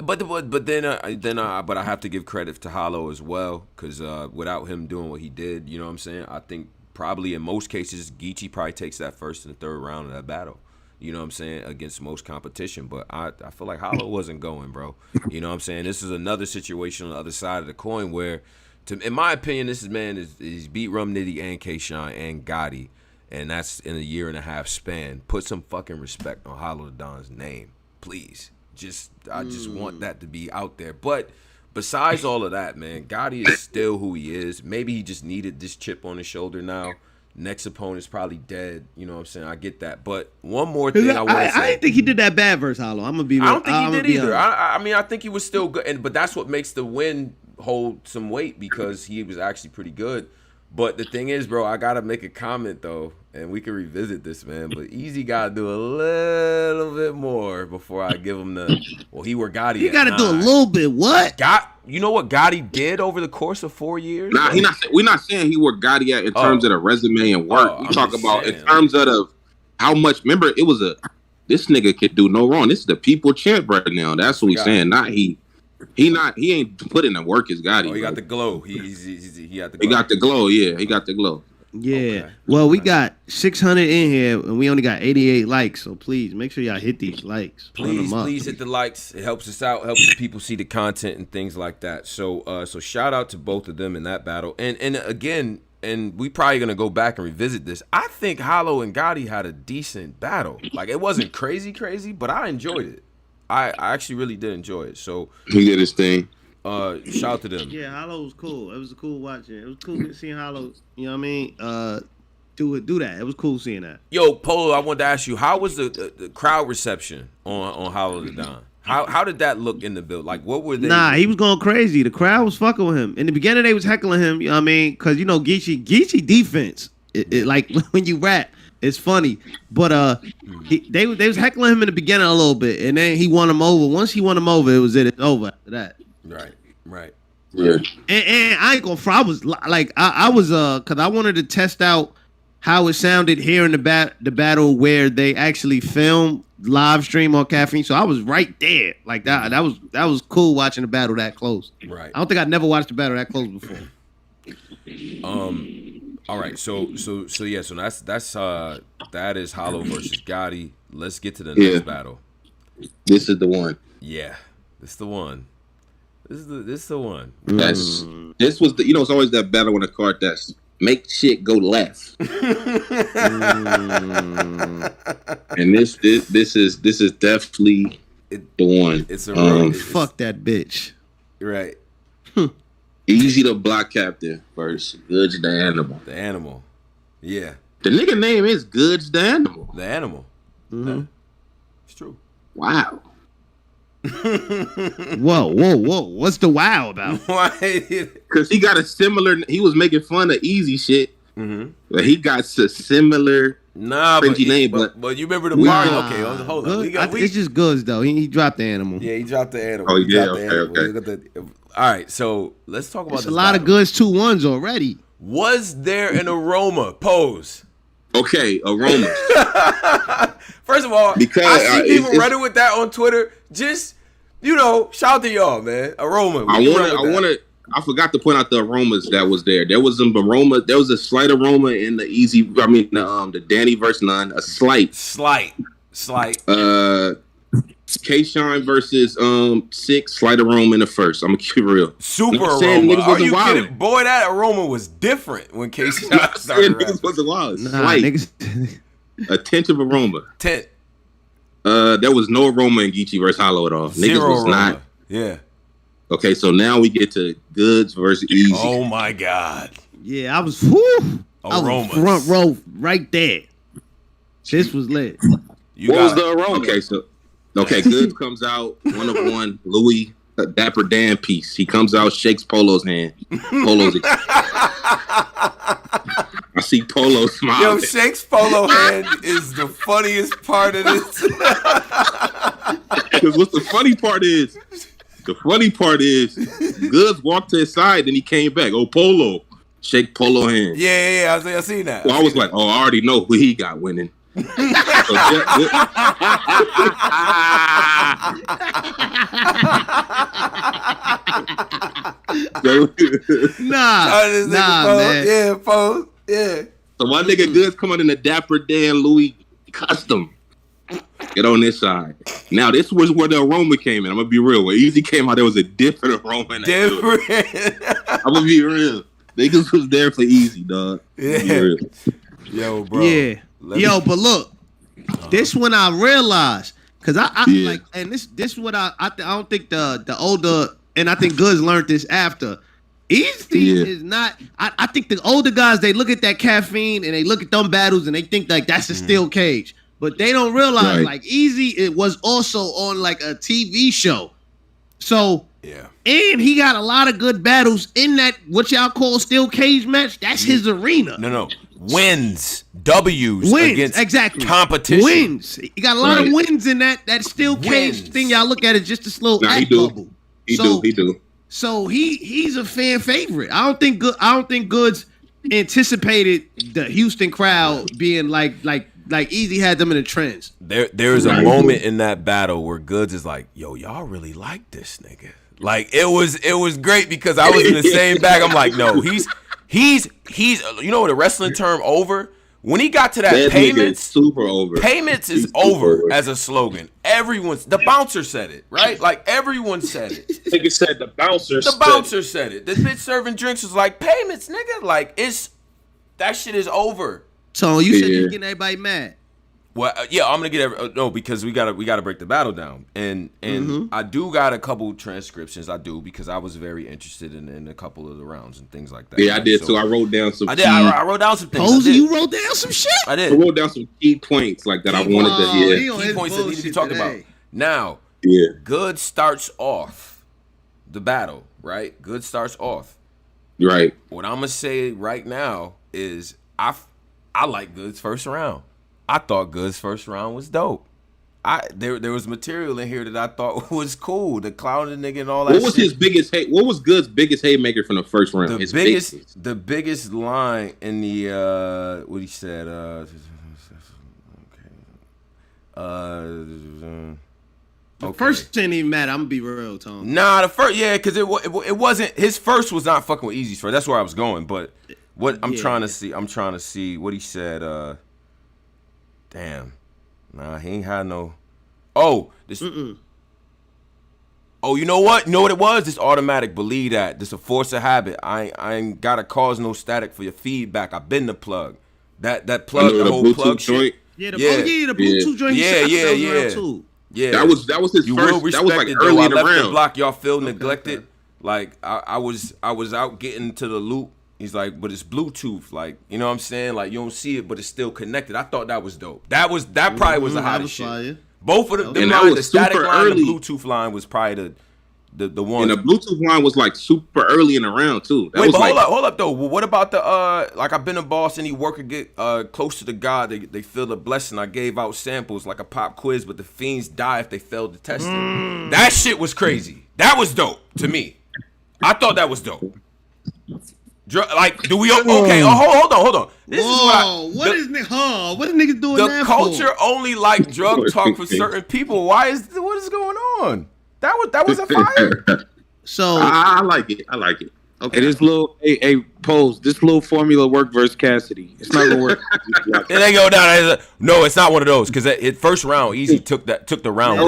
But I have to give credit to Hollow as well because without him doing what he did, you know what I'm saying? I think probably in most cases Geechi probably takes that 1st and 3rd round of that battle. You know what I'm saying? Against most competition. But I feel like Hollow wasn't going, bro. You know what I'm saying? This is another situation on the other side of the coin where, in my opinion, he's beat Rum Nitty and K-Shine and Gotti. And that's in a 1.5 year span. Put some fucking respect on Hollow the Don's name, please. I just want that to be out there. But besides all of that, man, Gotti is still who he is. Maybe he just needed this chip on his shoulder now. Next opponent's probably dead. You know what I'm saying? I get that. But one more thing I want to say. I didn't think he did that bad versus Hollow. I'm going to be real. I don't think he did either. I mean, I think he was still good. But that's what makes the win hold some weight because he was actually pretty good. But the thing is, bro, I got to make a comment, though. And we can revisit this, man. But Eazy got to do a little bit more before I give him he where Gotti You got to do a little bit. What? You know what Gotti did over the course of 4 years? Nah, we're not saying he where Gotti at in terms of the resume and work. We talk about in terms of how much. Remember, it was this nigga could do no wrong. This is the people champ right now. That's what we saying. Not he. He ain't put in the work as Gotti. He got the glow. He got the glow. He got the glow. Yeah, he got the glow. Yeah. Okay. Well, we got 600 in here, and we only got 88 likes. So please make sure y'all hit these likes. Please hit the likes. It helps us out. Helps the people see the content and things like that. So shout out to both of them in that battle. And again, and we probably gonna go back and revisit this. I think Hollow and Gotti had a decent battle. Like it wasn't crazy, but I enjoyed it. I actually really did enjoy it. So he did his thing. Shout out to them. Yeah, Hollow was cool. It was cool watching. It was cool seeing Hollow. You know what I mean? Do that. It was cool seeing that. Yo, Polo, I wanted to ask you, how was the crowd reception on Hollow the Don? How did that look in the build? Like, what were they? Nah, he was going crazy. The crowd was fucking with him. In the beginning, they was heckling him. You know what I mean? Because Geechi defense. It like when you rap. It's funny, but they was heckling him in the beginning a little bit, and then he won him over. Once he won him over, it was it. It's over after that. Right. Yeah. And I ain't gonna. I was like, I was because I wanted to test out how it sounded here in the battle where they actually filmed live stream on Caffeine. So I was right there, like that. That was cool watching the battle that close. Right. I don't think I'd never watched the battle that close before. All right, so yeah, so that is Hollow versus Gotti. Let's get to the next battle. This is the one. Yeah, this is the one. This is the one. This was the it's always that battle on the card that's make shit go left. And this is definitely the one. It's a fuck that bitch. Right. Eazy the block captain versus Goodz the animal. The animal. Yeah. The nigga name is Goodz the animal. The animal. Mm-hmm. Yeah. It's true. Wow. Whoa. What's the wow about? Why? Because he got a similar, he was making fun of Eazy shit. Mm-hmm. But he got a similar cringy name. But you remember the party? Okay, hold on. It's just Goodz though. He dropped the animal. Yeah, he dropped the animal. Oh, yeah, okay. All right, so let's talk about this. A lot of Goodz 2-1s already. Was there an aroma? Pose. Okay, aroma. First of all, because I see people running with that on Twitter. Just shout out to y'all, man. Aroma. I forgot to point out the aromas that was there. There was some aroma. There was a slight aroma in the Eazy. I mean, the Danny versus None. A slight. Slight. K-Shine versus Sikh, slight aroma in the first. I'm gonna keep it real. Super aroma. Are you kidding? Boy, that aroma was different when K-Shine started. Niggas wasn't wild. Nah, slight. niggas. A tint of aroma. Tint. There was no aroma in Geechi versus Hollow at all. Zero niggas was aroma. not. Yeah. Okay, so now we get to Goodz versus Eazy. Oh my God. Yeah, I was. Whew, Aromas. I was front row right there. This was lit. What was the aroma? Okay, Goodz comes out, 1 of 1, Louis, Dapper Dan piece. He comes out, shakes Polo's hand. I see Polo smiling. Yo, shakes Polo hand is the funniest part of this. Because what's the funny part is, Goodz walked to his side, then he came back. Oh, Polo. Shake Polo hand. Yeah, I seen that. Well, I was like, oh, I already know who he got winning. Nah, man. Yeah, pose. Yeah. So my nigga Goodz coming in the Dapper Dan Louis custom. Get on this side. Now this was where the aroma came in. I'm gonna be real. When Eazy came out, there was a different aroma in that. I'm gonna be real. Niggas was there for Eazy, dog. Yeah. Yo, bro. Yeah. But look, this one I realized, cause I like, and this what I don't think the older, and I think Goodz learned this after. Eazy is not. I think the older guys, they look at that caffeine and they look at them battles and they think like that's a steel cage, but they don't realize like Eazy, it was also on like a TV show, so and he got a lot of good battles in that what y'all call steel cage match. That's his arena. No. Wins, W's against competition. Wins. He got a lot of wins in that steel cage thing. Y'all look at it just a slow act bubble. He do. So he's a fan favorite. I don't think Goodz anticipated the Houston crowd being like Eazy had them in the trends. There's a moment in that battle where Goodz is like, yo, y'all really like this nigga. Like it was great because I was in the same bag. I'm like, no, he's you know what a wrestling term over? When he got to that payments, super over. Payments is over as a slogan. The bouncer said it, right? Like everyone said it. Nigga said the bouncer said it. The bitch serving drinks was like, payments, nigga. Like that shit is over. So you said you're getting everybody mad. Well, I'm gonna get because we gotta break the battle down, and I do got a couple transcriptions. I do because I was very interested in a couple of the rounds and things like that. Yeah, I did too. I wrote down some. I wrote down some things. Posey, you wrote down some shit. I did. I wrote down some key points like that. I wanted to hear. Key points that need to be talked about. Now, Goodz starts off the battle, right? Goodz starts off. Right. What I'm gonna say right now is I like Goodz first round. I thought Goodz first round was dope. There was material in here that I thought was cool. The clowning nigga and all that. What was his biggest hate? What was Goodz's biggest haymaker from the first round? The biggest line in the what he said. The first didn't even matter. I'm gonna be real, Tom. Nah, the first, because it wasn't his first was not fucking with Eazy's first. That's where I was going. But what I'm trying to see what he said. Damn. Nah, he ain't had no. Oh, this. Oh, you know what? You know what it was? This automatic. Believe that. This a force of habit. I ain't gotta cause no static for your feedback. I've been the plug. That plug, the whole plug shit. Yeah, the Bluetooth joint. Yeah. That was his first. That was like early in the round. The block, y'all feel neglected. Okay. Like I was out getting to the loop. He's like, but it's Bluetooth, like, you know what I'm saying? Like, you don't see it, but it's still connected. I thought that was dope. That probably was the hottest shit. Fire. Both of them lines, the static line, the Bluetooth line was probably the one. And the Bluetooth line was like super early in the round too. Wait, but hold up though. What about the like I've been a boss, any worker get closer to God, they feel the blessing. I gave out samples like a pop quiz, but the fiends die if they failed the testing. That shit was crazy. That was dope to me. I thought that was dope. Like, do we? Okay, hold on. This what is niggas doing? The culture only like drug talk for certain people. What is going on? That was a fire. So I like it. Okay, this little pose. This little formula work versus Cassidy. It's not gonna work. It ain't go down. No, it's not one of those because it first round, Eazy took the round.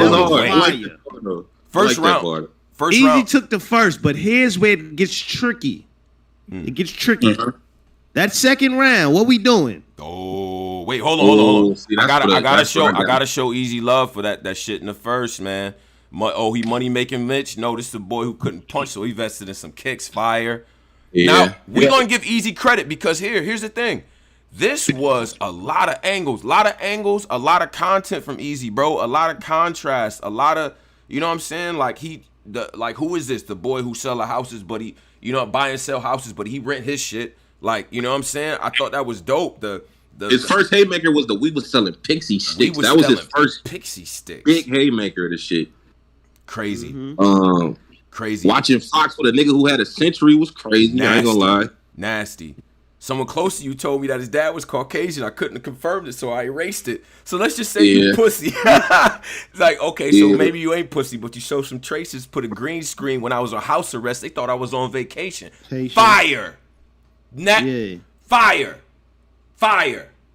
First round. Eazy took the first, but here's where it gets tricky. It gets tricky. That second round, what we doing? Oh, wait, hold on. See, I gotta show Eazy love for that shit in the first, man. He money making Mitch. No, this is the boy who couldn't punch, so he vested in some kicks. Fire. Yeah. Now we're gonna give Eazy credit because here's the thing. This was a lot of angles, a lot of content from Eazy, bro. A lot of contrast, a lot of, you know what I'm saying? Like who is this? The boy who sell houses, but he, buy and sell houses, but he rent his shit. Like, you know what I'm saying? I thought that was dope. His first haymaker was we was selling pixie sticks. That was his first pixie sticks. Big haymaker of the shit. Crazy. Crazy. Watching Fox with a nigga who had a century was crazy. Nasty. I ain't gonna lie. Nasty. Someone close to you told me that his dad was Caucasian. I couldn't have confirmed it, so I erased it. So let's just say you pussy. It's like, okay, so maybe you ain't pussy, but you showed some traces, put a green screen when I was on house arrest. They thought I was on vacation. Fire. Fire.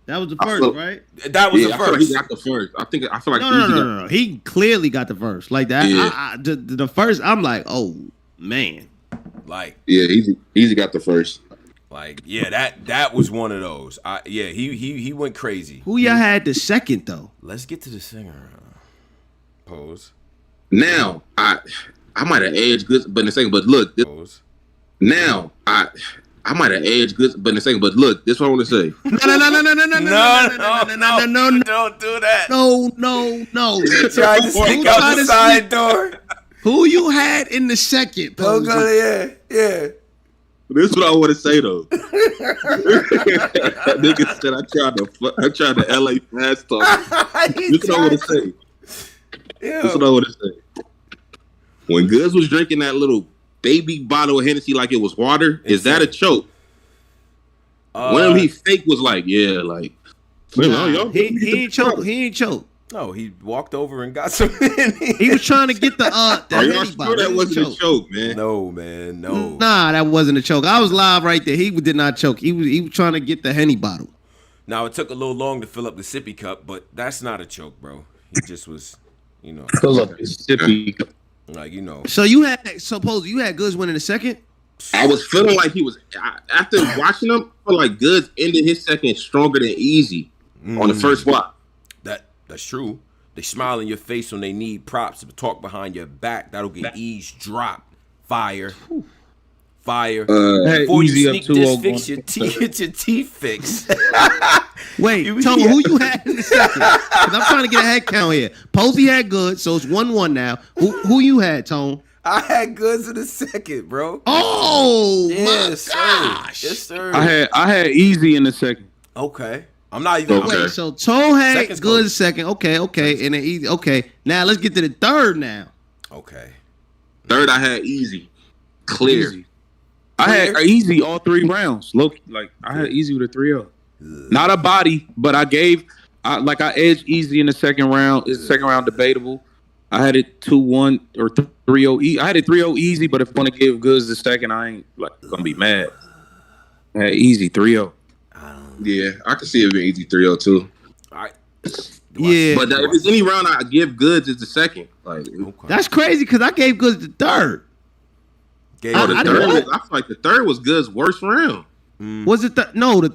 That was the first, right? That was the first. I feel like he got the first. I feel like no. He clearly got the first. Like that. Yeah. The first, I'm like, oh man. Like, yeah, Eazy got the first. Like, yeah, that was one of those. He went crazy. Who y'all had the second though? Let's get to the singer. Pose. Now I might have edged Goodz, but in a second. But look, pose. Now I might have edged Goodz, but in a second. But look, this is what I want to say. No, don't do that. No. Try to sneak out the side door. Who you had in the second? Yeah. This is what I want to say though. Nigga said I tried to LA fast talk. This is what I want to say. Yeah. This is what I want to say. When Goodz was drinking that little baby bottle of Hennessy like it was water, is that a choke? When he fake was like, yeah, like he ain't choke. No, he walked over and got some. He was trying to get the Are y'all sure that wasn't a choke, man? No, man, no. Nah, that wasn't a choke. I was live right there. He did not choke. He was trying to get the Henny bottle. Now it took a little long to fill up the sippy cup, but that's not a choke, bro. He just was, fill up the sippy cup. Like, So you had Goodz winning the second? I was feeling like he was after watching him. I feel like Goodz ended his second stronger than Eazy on the first block. That's true. They smile in your face when they need props to talk behind your back. That'll get eavesdropped. Fire. Before you sneak this, fix your teeth. Get your teeth fixed. Wait, tell me who you had in the second. Because I'm trying to get a head count here. Posey had Goodz, so it's 1-1 now. Who you had, Tone? I had Goodz in the second, bro. Oh, yes, my gosh. Yes, sir. I had Eazy in the second. Okay. I'm not even. Okay. Wait, so Tone had Goodz second. Okay. And then Eazy. Okay. Now let's get to the third now. Okay. Third, I had Eazy. Clear. Eazy. I had Eazy all 3 rounds. Look, like I had Eazy with a 3-0. Not a body, but I edged Eazy in the second round. It's the second round debatable. I had it 2-1 or 3-0. I had it 3-0 Eazy, but if I want to give Goodz the second, I ain't gonna be mad. I had Eazy 3-0. Yeah, I can see it being Eazy 3-0 too. Yeah, but if it's any round I give Goodz, it's the second. Like that's crazy because I gave Goodz the third. I feel like the third was Goodz' worst round. Was it the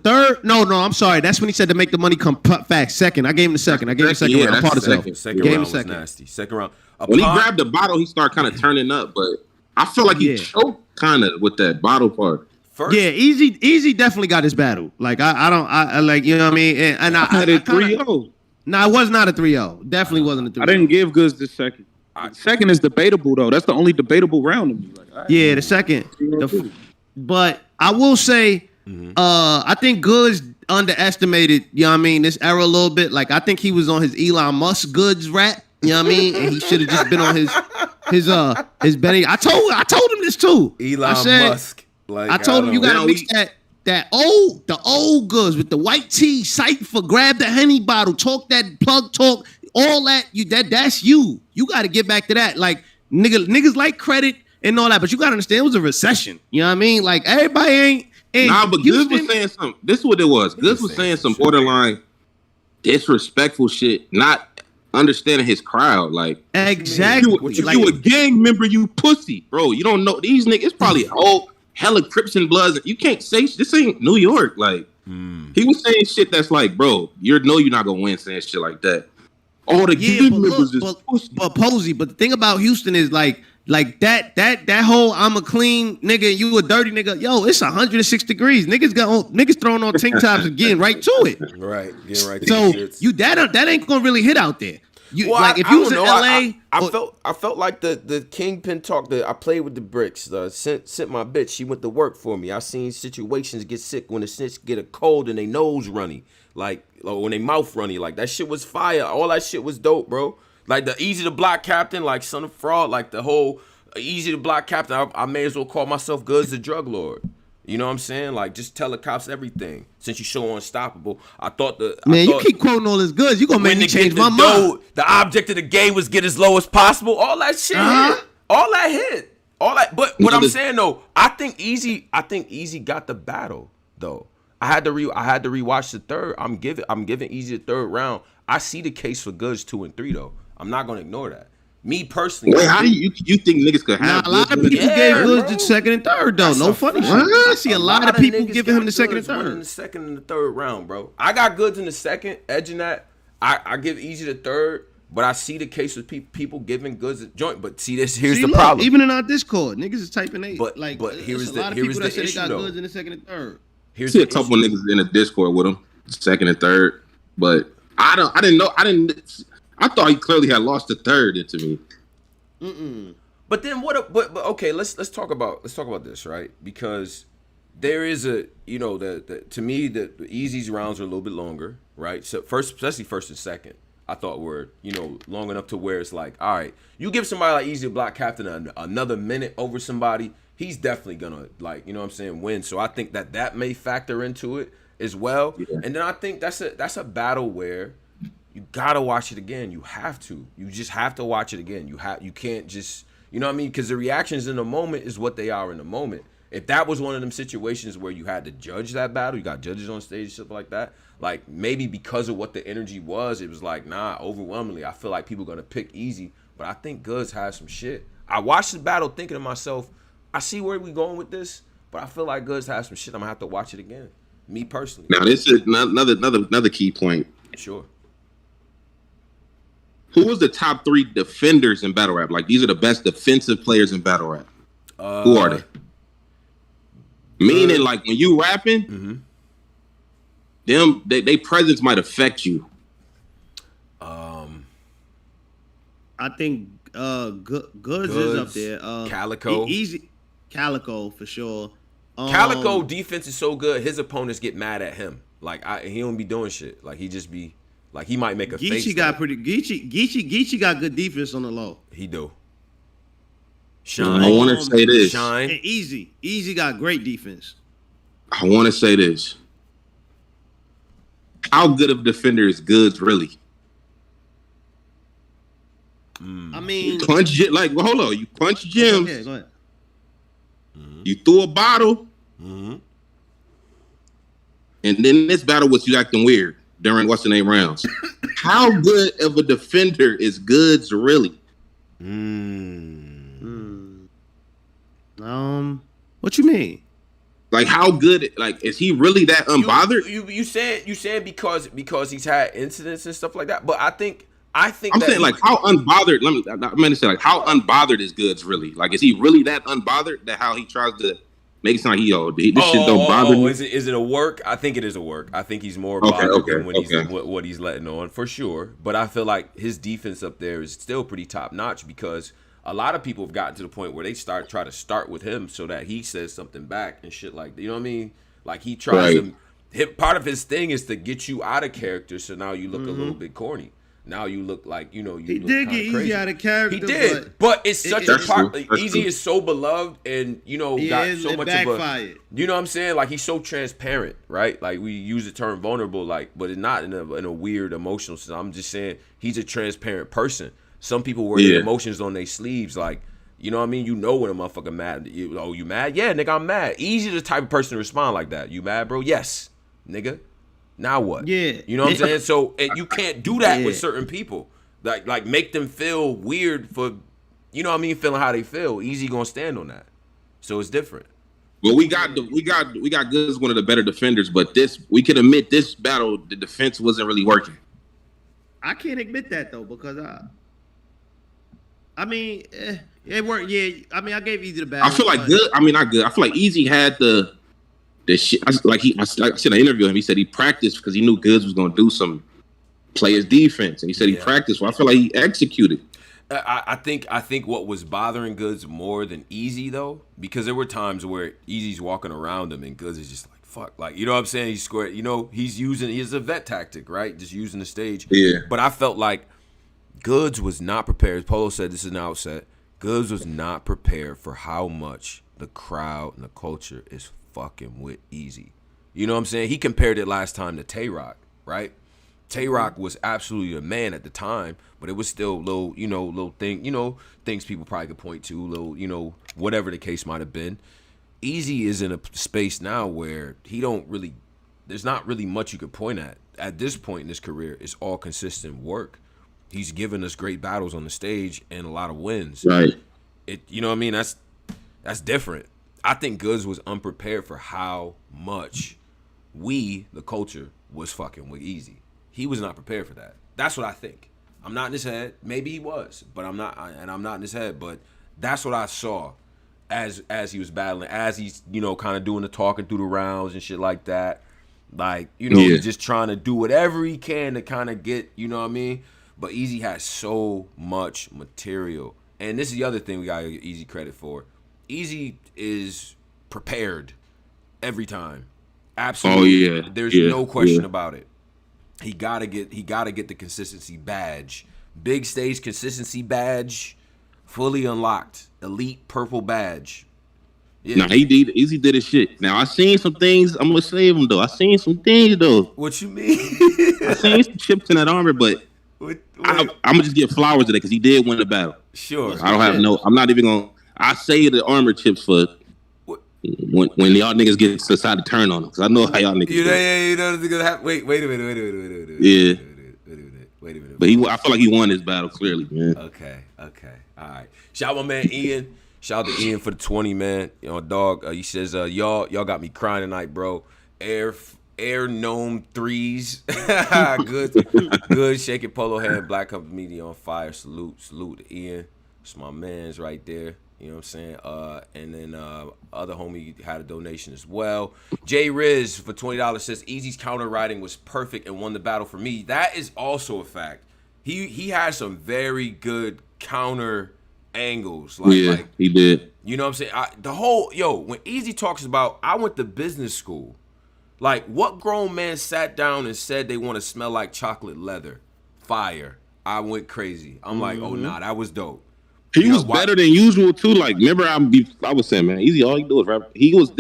third? No, I'm sorry. That's when he said to make the money come fast. Second, I gave him the second. I gave him the second round. I'm part of the second round was nasty. Second round. When he grabbed the bottle, he started kind of turning up, but I feel like he choked kind of with that bottle part. First. Yeah, Eazy definitely got his battle. Like I like, you know what I mean? And I had it 3-0. No, it was not a 3-0. Definitely wasn't a 3-0. I didn't give Goodz the second. Second is debatable though. That's the only debatable round to me. The second. But I will say, I think Goodz underestimated, you know what I mean, this era a little bit. Like I think he was on his Elon Musk Goodz rap, you know what I mean? And he should have just been on his Benny. I told him this too. Musk. Like, I told him you gotta mix the old Goodz with the white tee, cypher, grab the Henny bottle, talk that plug talk, all that. That's you. You gotta get back to that. Like niggas like credit. and all that. But you gotta understand, it was a recession. You know what I mean? Like everybody ain't. Nah, but Goodz was saying something. This is what it was. Goodz was saying some borderline disrespectful shit, not understanding his crowd. Like, exactly. You a gang member, you pussy, bro. You don't know these niggas. It's probably all hella Crips and Bloods. You can't say this ain't New York. Like, he was saying shit that's like, bro, you're not gonna win saying shit like that. All the gang members is pussy. But Posey, but the thing about Houston is like that whole I'm a clean nigga and you a dirty nigga. Yo, it's 106 degrees. Niggas throwing on tank tops and getting right to it. Right, getting right to so the shits. You that ain't gonna really hit out there. If you was in LA, I felt like the Kingpin talk that I played with the bricks. Sent my bitch. She went to work for me. I seen situations get sick when the snitch get a cold and they nose runny, like when they mouth runny. Like that shit was fire. All that shit was dope, bro. Like the Eazy the Block Captain, like Son of Fraud, like the whole Eazy the Block Captain. I may as well call myself Goodz the Drug Lord. You know what I'm saying? Like, just tell the cops everything. Since you so unstoppable, you keep quoting all this Goodz. You gonna make me change my mind. The object of the game was get as low as possible. All that shit hit. All that hit. All that. But what I'm saying though, I think Eazy got the battle though. I had to rewatch the third. I'm giving Eazy the third round. I see the case for Goodz 2 and 3 though. I'm not gonna ignore that. Me personally. Wait, how do you think niggas could have? A lot of people gave Goodz the second and third though. No funny shit. I see a lot of people giving him the second and third. In the second and the third round, bro. I got Goodz in the second, edging that. I give Eazy the third, but I see the case with people giving Goodz a joint. But here's the problem. Even in our Discord, niggas is typing 8. But here's the issue though. They got Goodz in the second and third. Here's a couple niggas in the Discord with him, second and third, but I thought he clearly had lost the third into me. But then but okay, let's talk about this, right? Because there is to me the Eazy's rounds are a little bit longer, right? So especially first and second, I thought were, long enough to where it's like, all right, you give somebody like Eazy Block Captain another minute over somebody, he's definitely gonna win. So I think that may factor into it as well. Yeah. And then I think that's a battle where you gotta watch it again. You have to. You just have to watch it again. You can't just, because the reactions in the moment is what they are in the moment. If that was one of them situations where you had to judge that battle, you got judges on stage, stuff like that. Like maybe because of what the energy was, it was like, nah, overwhelmingly, I feel like people are gonna pick Eazy. But I think Goodz has some shit. I watched the battle thinking to myself, I see where we going with this, but I feel like Goodz has some shit. I'm gonna have to watch it again. Me personally. Now this is another key point. Sure. Who was the top 3 defenders in battle rap? Like these are the best defensive players in battle rap. Who are they? Meaning, like when you rapping, they presence might affect you. I think Goodz is up there. Calico, Eazy, Calico for sure. Calico defense is so good, his opponents get mad at him. Like he don't be doing shit. Like he just be like he might make a face. Geechi got good defense on the low. He do. Shine. I want to say this. Shine. And Eazy got great defense. I want to say this. How good of a defender is Goodz really? I mean, you punch it like hold on. You punch gems. Yeah, go ahead. You threw a bottle. And then this battle was you acting weird during what's the name rounds. How good of a defender is Goodz really? What you mean? Like how good? Like is he really that unbothered? You said because he's had incidents and stuff like that. But I'm saying like how unbothered. I'm gonna say like how unbothered is Goodz really? Like is he really that unbothered that how he tries to make it sound like this shit don't bother me? Is it a work? I think it is a work. I think he's more bothered than what he's letting on for sure. But I feel like his defense up there is still pretty top notch because a lot of people have gotten to the point where they try to start with him so that he says something back and shit like that. You know what I mean? Like he tries to. Part of his thing is to get you out of character, so now you look a little bit corny. Now you look like you he did get Eazy out of character. He did, but it's such a part. Eazy is so beloved, and got so much of a. You know what I'm saying? Like he's so transparent, right? Like we use the term vulnerable, but it's not in a weird emotional sense. I'm just saying he's a transparent person. Some people wear their emotions on their sleeves, like You know what I mean? You know when a motherfucker mad. You mad? Yeah, nigga, I'm mad. Easy the type of person to respond like that. You mad, bro? Yes, nigga. Now what? Yeah. You know what I'm saying? So you can't do that with certain people. Like make them feel weird for, you know what I mean, feeling how they feel. Eazy gonna stand on that. So it's different. Well, we got Goodz, one of the better defenders, but we can admit this battle, the defense wasn't really working. I can't admit that though, because I mean, it worked. Yeah, I mean, I gave Eazy the battle. I feel like good. I mean, not good. I feel like Eazy had the shit. Like I said, I interviewed him. He said he practiced because he knew Goodz was gonna do some play his defense, and he said he practiced. Well, I feel like he executed. I think what was bothering Goodz more than Eazy though, because there were times where Eazy's walking around him and Goodz is just like fuck, like you know what I'm saying. He's square. You know he's a vet tactic, right? Just using the stage. Yeah. But I felt like Goodz was not prepared. Polo said this is an outset. Goodz was not prepared for how much the crowd and the culture is fucking with Eazy. You know what I'm saying? He compared it last time to Tay Rock, right? Tay Rock was absolutely a man at the time, but it was still little things people probably could point to, whatever the case might have been. Eazy is in a space now where there's not really much you could point at. At this point in his career, it's all consistent work. He's given us great battles on the stage and a lot of wins. Right. You know what I mean? That's different. I think Goodz was unprepared for how much we, the culture, was fucking with Eazy. He was not prepared for that. That's what I think. I'm not in his head. Maybe he was, but I'm not in his head. But that's what I saw as he was battling, as he's kind of doing the talking through the rounds and shit like that. Like he's just trying to do whatever he can to kind of get, you know what I mean. But Eazy has so much material, and this is the other thing we gotta give Eazy credit for. Eazy is prepared every time. Absolutely. Oh yeah. There's no question about it. He gotta get the consistency badge. Big stage consistency badge, fully unlocked. Elite purple badge. Yeah. Nah, Eazy did his shit. Now I seen some things. I'm gonna save him though. I seen some things though. What you mean? I seen some chips in that armor, but I'm gonna just give flowers today because he did win the battle. Sure. I don't have I'm not even gonna. I say the armor chips for when y'all niggas decide to turn on him, because I know how y'all niggas. Wait a minute. Yeah. Wait a minute. But I feel like he won this battle clearly, man. Okay. All right. Shout out my man Ian. Shout out to Ian for the 20, man. Dog. He says, y'all got me crying tonight, bro. Air NOME 3s. Good. Shake it, polo head. Black Company Media on fire. Salute to Ian. It's my man's right there. You know what I'm saying? And then other homie had a donation as well. J Riz for $20 says Eazy's counter riding was perfect and won the battle for me. That is also a fact. He has some very good counter angles. Like he did. You know what I'm saying? When Eazy talks about I went to business school, like what grown man sat down and said they want to smell like chocolate leather? Fire. I went crazy. I'm like, oh nah, that was dope. He was better than usual too. Like, remember I was saying, man, Eazy, all he do is rap. He was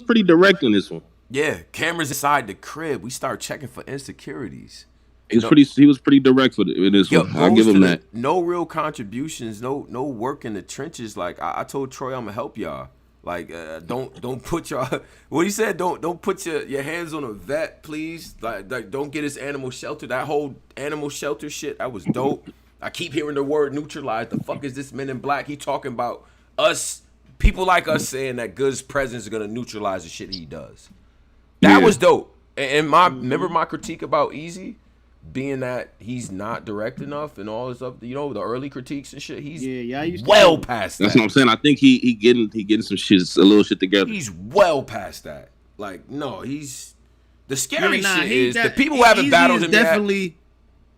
pretty direct in this one. Yeah, cameras inside the crib. We start checking for insecurities. He was pretty direct in this one. I'll give him that. No real contributions, no work in the trenches. Like I told Troy, I'm gonna help y'all. Like don't put y'all. What he said, don't put your hands on a vet, please. Like don't get his animal shelter. That whole animal shelter shit, that was dope. I keep hearing the word neutralize. The fuck is this Men in Black? He talking about us, people like us saying that Goodz presence is gonna neutralize the shit he does. That was dope. And remember my critique about Eazy being that he's not direct enough and all this stuff. The early critiques and shit. He's well past that. That's what I'm saying. I think he getting some shit, a little shit together. He's well past that. Like no, he's the scary shit is the people who haven't battled him yet.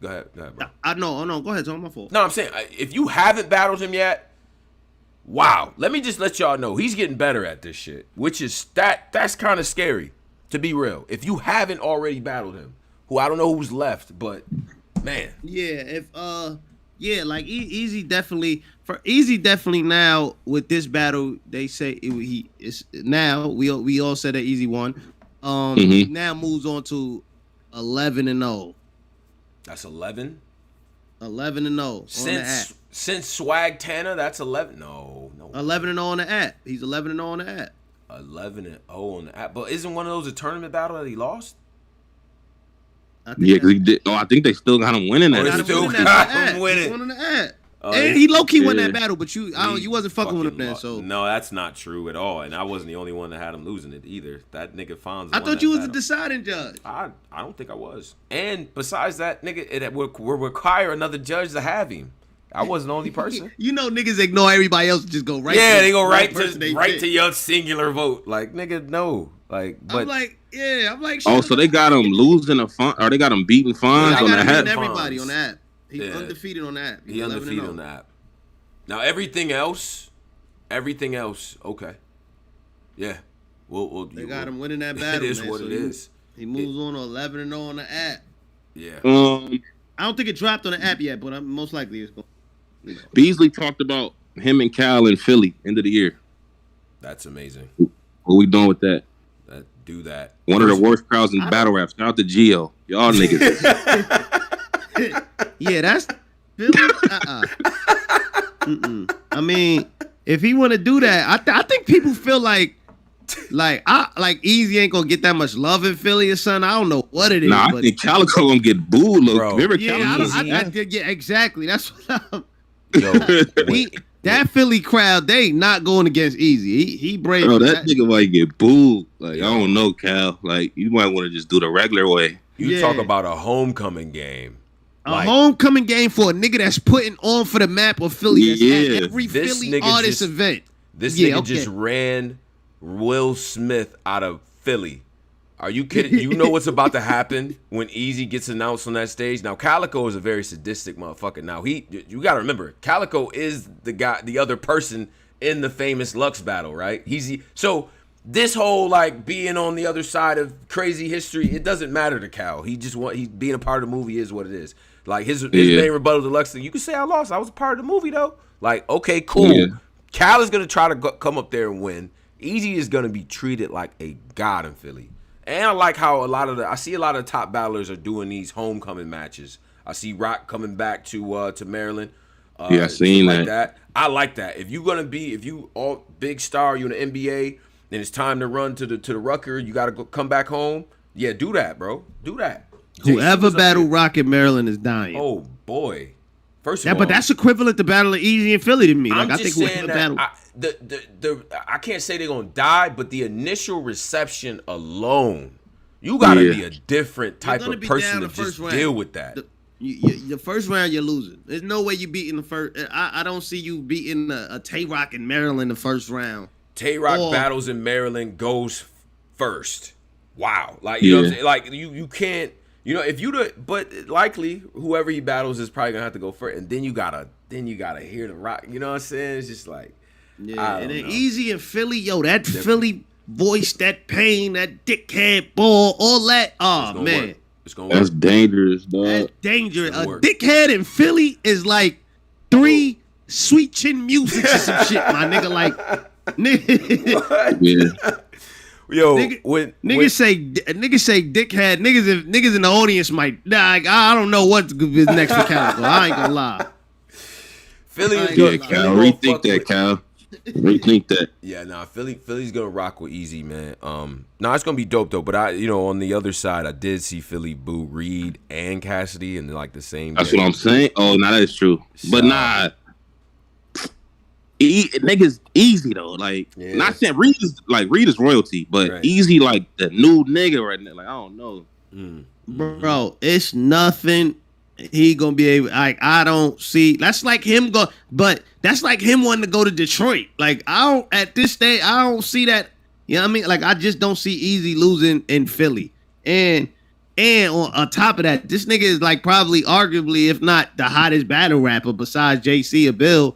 Go ahead, bro. No, go ahead. It's all my fault. No, I'm saying, if you haven't battled him yet, wow. Let me just let y'all know, he's getting better at this shit, which is, that's kind of scary, to be real. If you haven't already battled him, who I don't know who's left, but, man. Yeah, like Eazy definitely now, with this battle, they say we all said that Eazy won. Now moves on to 11-0. That's 11? 11-0 on the app. Since Swag Tanner, that's 11. No. 11-0 on the app. He's 11-0 on the app. 11-0 on the app. But isn't one of those a tournament battle that he lost? Yeah, because he did. Oh, I think they still got him winning that. They still got him winning. He's on the app. And he low key won that Yeah. battle, but you wasn't fucking with him then. So no, that's not true at all. And I wasn't the only one that had him losing it either. That nigga Fonz. I thought you was the deciding judge. I don't think I was. And besides that, nigga, it will require another judge to have him. I wasn't the only person. You know, niggas ignore everybody else and just go right. Yeah, to they go right pick. to your singular vote. Like, nigga, no. Like, but I'm like. Oh, so they got him losing a fun, or they got him beating Fonz on the app. Everybody on the app. He's undefeated on the app. He's undefeated on the app. Now everything else, okay, yeah, they got him winning that battle. It is what it is. He moves on to 11-0 on the app. Yeah. I don't think it dropped on the app yet, but most likely it's going. You know. Beasley talked about him and Cal in Philly end of the year. That's amazing. What we doing with that? Do that. One of the worst crowds in battle rap. Shout out to Gio. Y'all niggas. Yeah, that's Philly. I mean, if he want to do that, I think people feel like Eazy ain't gonna get that much love in Philly or something. I don't know what it is. Nah, I think Calico gonna get booed. Look, bro. remember Yeah, yeah, exactly. That's what I'm. That Philly crowd, they not going against Eazy. He brave. Bro, that nigga might get booed. Like, I don't know, Cal. Like, you might want to just do the regular way. You talk about a homecoming game. A homecoming game for a nigga that's putting on for the map of Philly. That's at every Philly artist event. This nigga just ran Will Smith out of Philly. Are you kidding? You know what's about to happen when Eazy gets announced on that stage? Now, Calico is a very sadistic motherfucker. Now, you got to remember, Calico is the guy, the other person in the famous Lux battle, right? So this whole like being on the other side of crazy history, it doesn't matter to Cal. He's being a part of the movie is what it is. Like his main rebuttal to Lux thing, you can say I lost. I was a part of the movie though. Like, okay, cool. Yeah. Cal is gonna try to come up there and win. Eazy is gonna be treated like a god in Philly. And I like how I see a lot of the top battlers are doing these homecoming matches. I see Rock coming back to Maryland. I seen that. I like that. If you all big star, you in the NBA, and it's time to run to the Rucker, you got to come back home. Yeah, do that, bro. Do that. Whoever battle Rock in Maryland is dying. Oh boy. First of all, but that's equivalent to battling Eazy in Philly to me. Like, I think whoever battle. I can't say they're gonna die, but the initial reception alone, you gotta be a different type of person to just deal with that. The first round you're losing. There's no way you beating the first. I don't see you beating a Tay Rock in Maryland the first round. Tay Rock battles in Maryland goes first. Wow, like you know what I'm saying? Like you can't. You know, but likely whoever he battles is probably gonna have to go first, and then you gotta hear the Rock. You know what I'm saying? It's just like, and then Eazy in Philly, that Philly voice, that pain, that dickhead ball, all that. Oh man, it's gonna work. That's dangerous, dog. That's dangerous. A dickhead in Philly is like 3 Sweet Chin Music or some shit, my nigga. Like, nigga. Yeah. Yo, niggas say dickhead. Niggas in the audience might. I don't know what is next for Calico. I ain't gonna lie. Philly, Cal. Rethink that, Cal. Rethink that. Yeah, Philly's gonna rock with Eazy, man. It's gonna be dope though. But on the other side, I did see Philly boo Reed and Cassidy in like the same. That's what I'm saying. Oh, that is true. But niggas Eazy though, like not saying Reed is royalty, but Eazy like the new nigga right now. Like, I don't know, bro. It's nothing he gonna be able. Like, I don't see. That's like him but that's like him wanting to go to Detroit. Like, at this stage, I don't see that. You know what I mean? Like, I just don't see Eazy losing in Philly. And on top of that, this nigga is like probably arguably, if not the hottest battle rapper besides JC or Bill.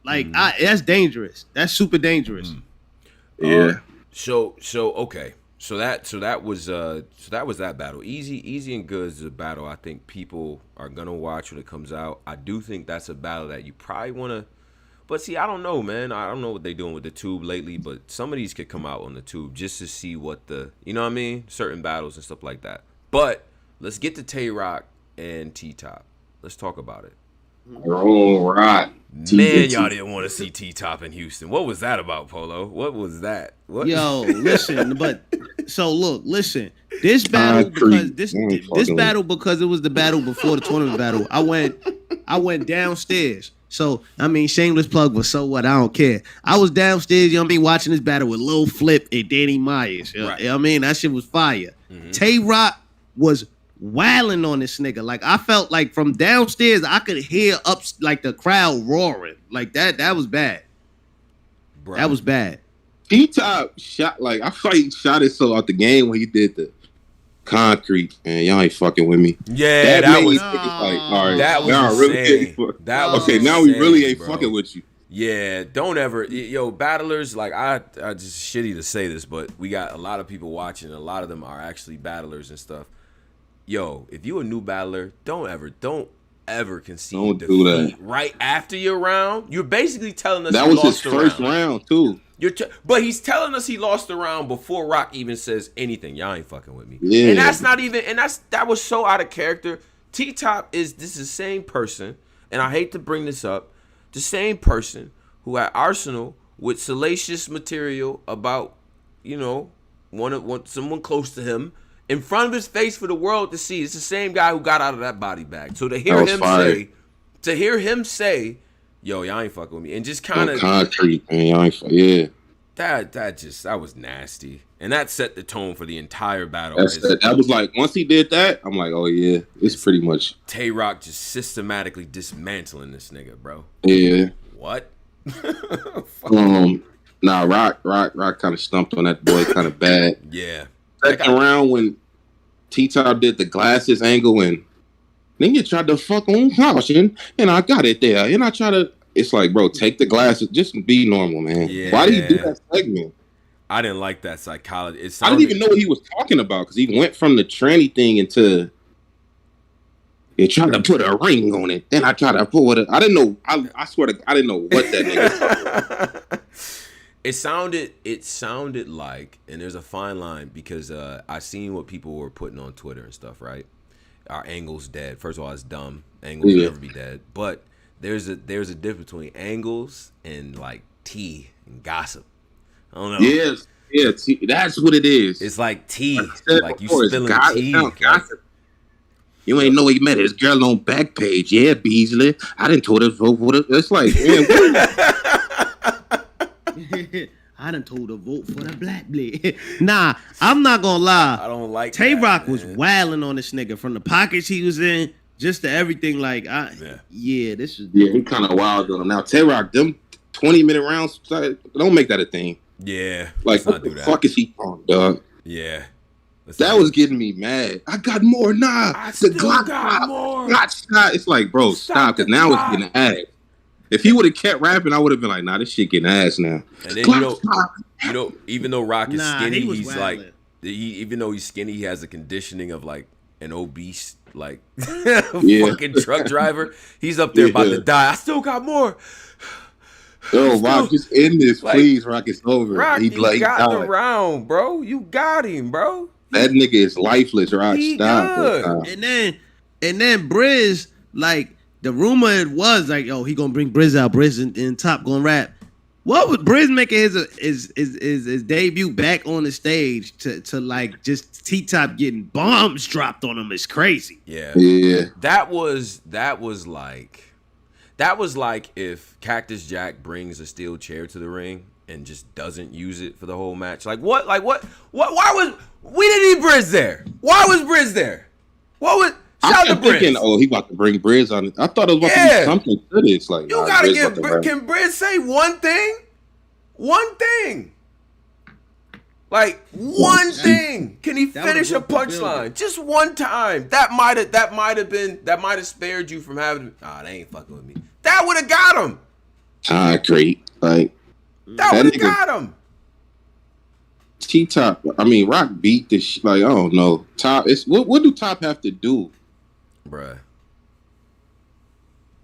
Like, that's dangerous. That's super dangerous. Yeah. So okay. So that was that battle. Eazy and Goodz is a battle I think people are gonna watch when it comes out. I do think that's a battle that you probably wanna. But see, I don't know, man. I don't know what they're doing with the tube lately, but some of these could come out on the tube just to see what you know what I mean? Certain battles and stuff like that. But let's get to Tay Rock and T-Top. Let's talk about it. Oh, right. Man, y'all didn't want to see T-Top in Houston. What was that about, Polo? What was that? What? Yo, listen, but so look, listen. This battle because this battle because it was the battle before the tournament battle. I went downstairs. So I mean, shameless plug, but so what? I don't care. I was downstairs, you know what I mean, watching this battle with Lil Flip and Danny Myers. You know what I mean? That shit was fire. Mm-hmm. Tay Rock was wailing on this nigga. Like I felt like from downstairs I could hear up like the crowd roaring. Like that was bad. Bro. That was bad. T-Top shot like I thought he shot it so out the game when he did the concrete. Man, y'all ain't fucking with me. Yeah, that was like, all right, that was insane. That was okay. Now we really ain't fucking with you. Yeah, don't ever, yo, battlers. Like I just shitty to say this, but we got a lot of people watching. A lot of them are actually battlers and stuff. Yo, if you a new battler, don't ever concede defeat right after your round. You're basically telling us that was his first round too. But he's telling us he lost the round before Rock even says anything. Y'all ain't fucking with me. Yeah. And that's not even. And that was so out of character. T-Top is the same person, and I hate to bring this up, the same person who had Arsenal with salacious material about, someone close to him in front of his face for the world to see. It's the same guy who got out of that body bag. So to hear him say, yo, y'all ain't fucking with me, and just kind of concrete, man, y'all ain't that was nasty, and that set the tone for the entire battle. That was like once he did that, I'm like, oh yeah, it's pretty much Tay Rock just systematically dismantling this nigga, bro. Yeah. What? Nah, Rock kind of stumped on that boy, kind of bad. Yeah. Second round when T-Top did the glasses angle and then you tried to fuck on caution and I got it there and I try to. It's like, bro, take the glasses, just be normal, man. Yeah. Why did he do that segment? I didn't like that psychology. I didn't even know what he was talking about because he went from the tranny thing into. They tried to put a ring on it. Then I tried to put it. I didn't know. I swear to God, I didn't know what that nigga. It sounded like, and there's a fine line because I seen what people were putting on Twitter and stuff. Right, our Angle's dead. First of all, it's dumb. Angle's will never be dead. But there's a difference between Angles and like tea and gossip. I don't know. Yes, yeah, that's what it is. It's like tea, like you spilling tea. Gossip. You ain't know he met his girl on Backpage. Yeah, Beasley. I didn't told her vote for it. It's like, man, I done told her vote for the black blade. Nah, I'm not gonna lie. I don't like Tay Rock was wailing on this nigga from the pockets he was in, just to everything. Like, this is. Yeah, he kind of wild on him. Now, Tay Rock, them 20-minute rounds, don't make that a thing. Yeah. Like, what the fuck is he on, dog? Yeah. That was getting me mad. I got more. Nah, the Glock got more. Stop. It's like, bro, stop. Because now it's getting ass. If he would have kept rapping, I would have been like, nah, this shit getting ass now. And then even though Rock is skinny, he's like, even though he's skinny, he has a conditioning of like an obese, like fucking truck driver. He's up there about to die. I still got more. Yo, Rock, just end this, please. Rock, it's over. Rock, you got the round, bro. You got him, bro. That nigga is lifeless, Rock. Stop. And then Briz, like, the rumor was like, he gonna bring Briz out. Briz and Top gonna rap. What was Briz making his debut back on the stage to like just T-Top getting bombs dropped on him is crazy. Yeah. That was like if Cactus Jack brings a steel chair to the ring and just doesn't use it for the whole match. Like what? We didn't need Briz there. Why was Briz there? What was? I'm thinking, he about to bring Briz on it. I thought it was about to be something to this. Like, you gotta give. Can Briz say one thing? One thing. Like one thing. Can he finish a punchline? Just one time. That might have spared you from having. They ain't fucking with me. That would have got him. I agree. Like that would have got him. T-Top. I mean, Rock beat this. Like, I don't know. Top. What do Top have to do? Bruh.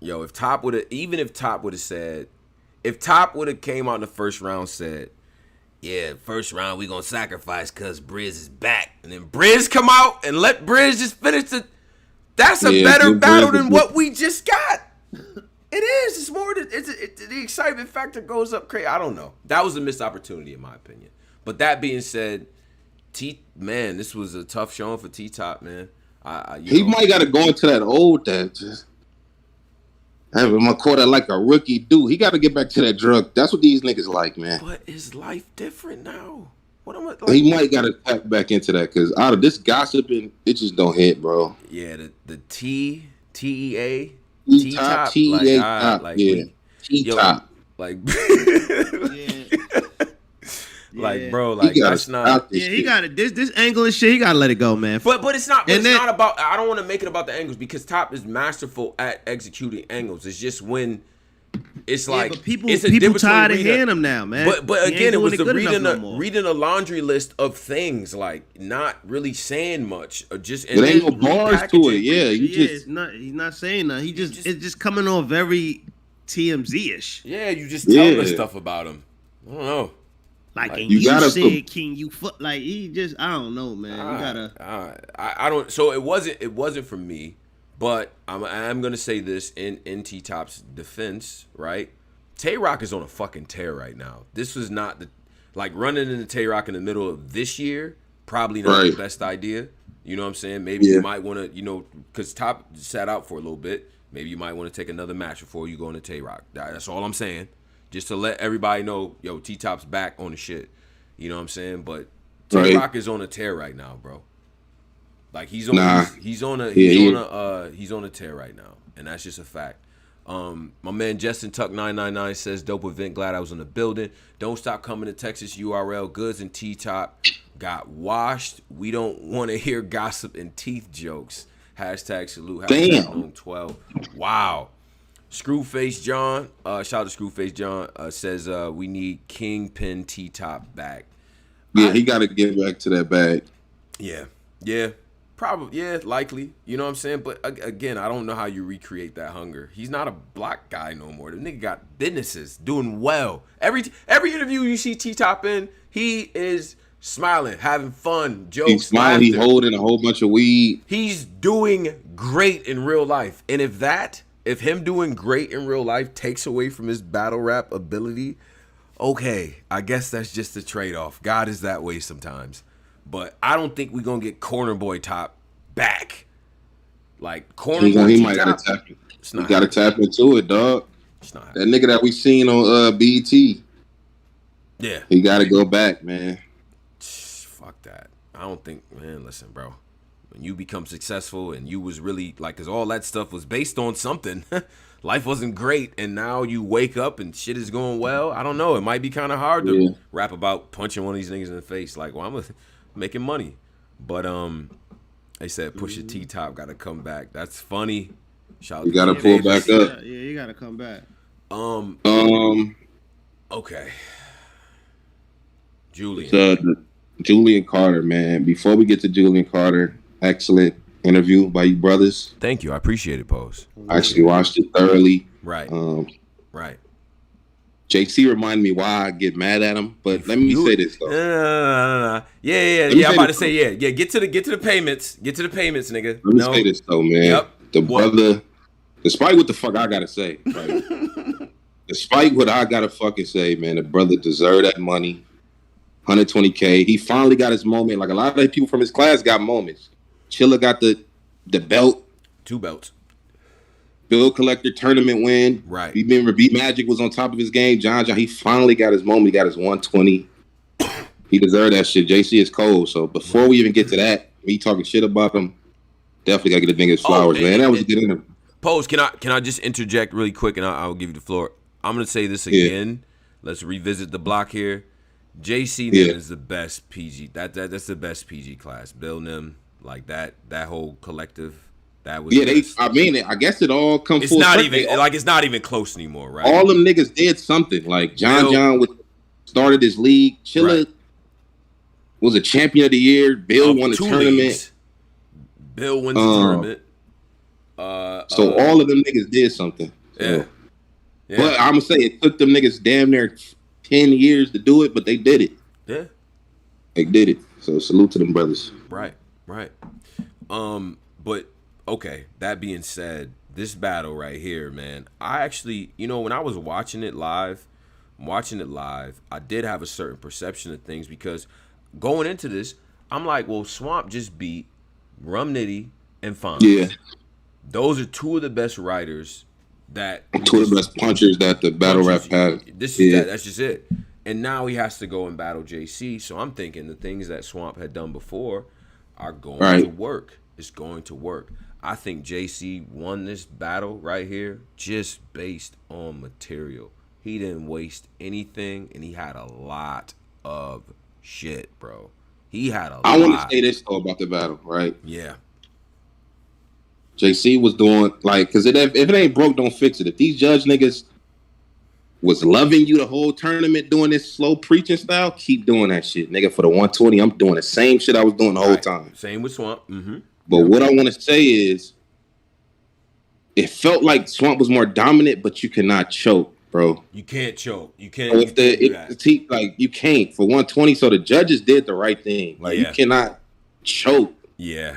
Yo, if Top would have said, if Top would have came out in the first round said, yeah, first round we gonna sacrifice cause Briz is back, and then Briz come out and let Briz just finish it. That's a better battle than what we just got. It is. It's more. The excitement factor goes up crazy. I don't know. That was a missed opportunity in my opinion. But that being said, man, this was a tough showing for T-Top, man. He might got to go into that old that just having my quarter like a rookie dude. He got to get back to that drug. That's what these niggas like, man. But is life different now? What am I? Like, he might got to tap back into that because out of this gossiping, it just don't hit, bro. Yeah, the T-E-A. T-Top, T-E-A, like, yeah. T-Top. Like, Yeah. like, bro, like that's not. Yeah, he got it. This angle and shit, he gotta let it go, man. But it's not. But it's not about. I don't want to make it about the angles because Top is masterful at executing angles. It's just when it's like but people it's tired of hearing him now, man. But again, it was reading a laundry list of things, like not really saying much, or just and ain't no bars to it. Yeah, he's not saying that. It's just coming off very TMZ-ish. Yeah, you just telling us stuff about him. I don't know. Like, and you said, King, you foot like he just. I don't know, man. You gotta. I don't. So it wasn't for me. But I'm gonna say this in T-Top's defense, right? Tay Rock is on a fucking tear right now. This was not like running into Tay Rock in the middle of this year. Probably not the best idea. You know what I'm saying? Maybe you might want to, because Top sat out for a little bit. Maybe you might want to take another match before you go into Tay Rock. That's all I'm saying. Just to let everybody know, yo, T-Top's back on the shit. You know what I'm saying? But Tay Rock is on a tear right now, bro. Like he's on a tear right now, and that's just a fact. My man Justin Tuck 999 says, "Dope event. Glad I was in the building. Don't stop coming to Texas. URL Goodz and T-Top got washed. We don't want to hear gossip and teeth jokes. Hashtag salute. Hashtag NOME 12. Wow. Screwface John. Shout out to Screwface John. Says we need Kingpin T-Top back. Yeah, he got to get back to that bag. Yeah. Probably, likely. You know what I'm saying? But again, I don't know how you recreate that hunger. He's not a block guy no more. The nigga got businesses, doing well. Every interview you see T-Top in, he is smiling, having fun, jokes. He's smiling. He's holding a whole bunch of weed. He's doing great in real life. And if him doing great in real life takes away from his battle rap ability, okay, I guess that's just a trade-off. God is that way sometimes. But I don't think we're going to get Corner Boy Top back. Like, Corner Boy he might got to tap it. He got to tap into it, dog. That nigga that we seen on BT. Yeah. He got to go back, man. Fuck that. I don't think, man, listen, bro. When you become successful and you was really, like, because all that stuff was based on something. Life wasn't great, and now you wake up and shit is going well. I don't know. It might be kind of hard to rap about punching one of these niggas in the face. Like, well, I'm making money. But they said Pusha T-Top got to come back. That's funny. You got to pull back up. Yeah, you got to come back. Okay. Julian. Julian Carter, man. Before we get to Julian Carter, excellent interview by you brothers. Thank you. I appreciate it, Pose. I actually watched it thoroughly. Right. Right. JC reminded me why I get mad at him, but let me say this though. No. Yeah. I'm about to say yeah. Get to the payments. Get to the payments, nigga. Let me say this though, man. Yep. The brother, despite what the fuck I gotta say, right? Despite what I gotta fucking say, man, the brother deserved that money. 120K. He finally got his moment. Like a lot of the people from his class got moments. Chilla got the belt. 2 belts. Bill Collector tournament win. Right. Remember, B Magic was on top of his game. John, he finally got his moment. He got his 120. He deserved that shit. JC is cold. So before we even get to that, me talking shit about him, definitely gotta get the niggas flowers, man. That was a good interview. Pose, can I just interject really quick and I'll give you the floor. I'm gonna say this again. Let's revisit the block here. JC is the best PG. That's the best PG class. Bill Nim, like that whole collective. That was I guess it all comes. It's not even it's not even close anymore, right? All them niggas did something. Like John started his league. Chilla was a champion of the year. Bill won the tournament. Leagues. Bill wins the tournament. So all of them niggas did something. So. Yeah. But I'm gonna say it took them niggas damn near 10 years to do it, but they did it. Yeah. They did it. So salute to them brothers. Right. But okay, that being said, this battle right here, man, I actually, when I was watching it live, I did have a certain perception of things because going into this, I'm like, well, Swamp just beat Rum Nitty and Fonz. Yeah. Those are two of the best writers that two of the best punchers that the battle rap had. That's just it. And now he has to go and battle JC. So I'm thinking the things that Swamp had done before are going to work. It's going to work. I think JC won this battle right here just based on material. He didn't waste anything, and he had a lot of shit, bro. He had a lot. I want to say this, though, about the battle, right? Yeah. JC was doing, like, because if it ain't broke, don't fix it. If these judge niggas was loving you the whole tournament doing this slow preaching style, keep doing that shit. Nigga, for the 120, I'm doing the same shit I was doing the whole time. Same with Swamp. Mm-hmm. But what I want to say is, it felt like Swamp was more dominant, but you cannot choke, bro. You can't choke. You can't. You can't for 120. So the judges did the right thing. Like you cannot choke. Yeah.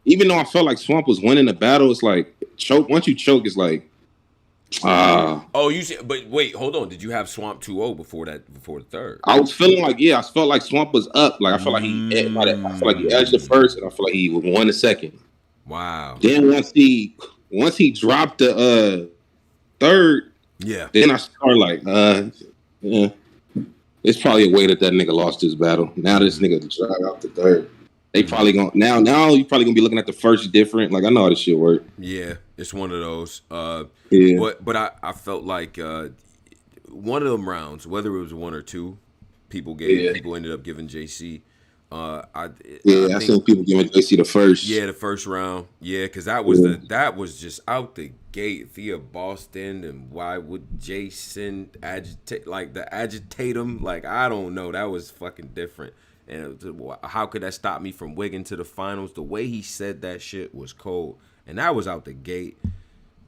Even though I felt like Swamp was winning the battle, it's like choke. Once you choke, it's like Oh, you see, but wait, hold on. Did you have Swamp 2-0 before the third? I was feeling like I felt like Swamp was up. Like I felt like he edged the first, and I feel like he won the second. Wow. Then once he dropped the third, then I started like it's probably a way that nigga lost his battle. Now this nigga dropped out the third. They probably gonna now you probably gonna be looking at the first different. Like I know how this shit work. Yeah, it's one of those. Yeah. But I felt like one of them rounds, whether it was one or two, people ended up giving JC. I seen people giving JC the first. Yeah, the first round. Yeah, because that was just out the gate. Via Boston, and why would Jason agitate him? Like I don't know. That was fucking different. And how could that stop me from wigging to the finals? The way he said that shit was cold, and that was out the gate.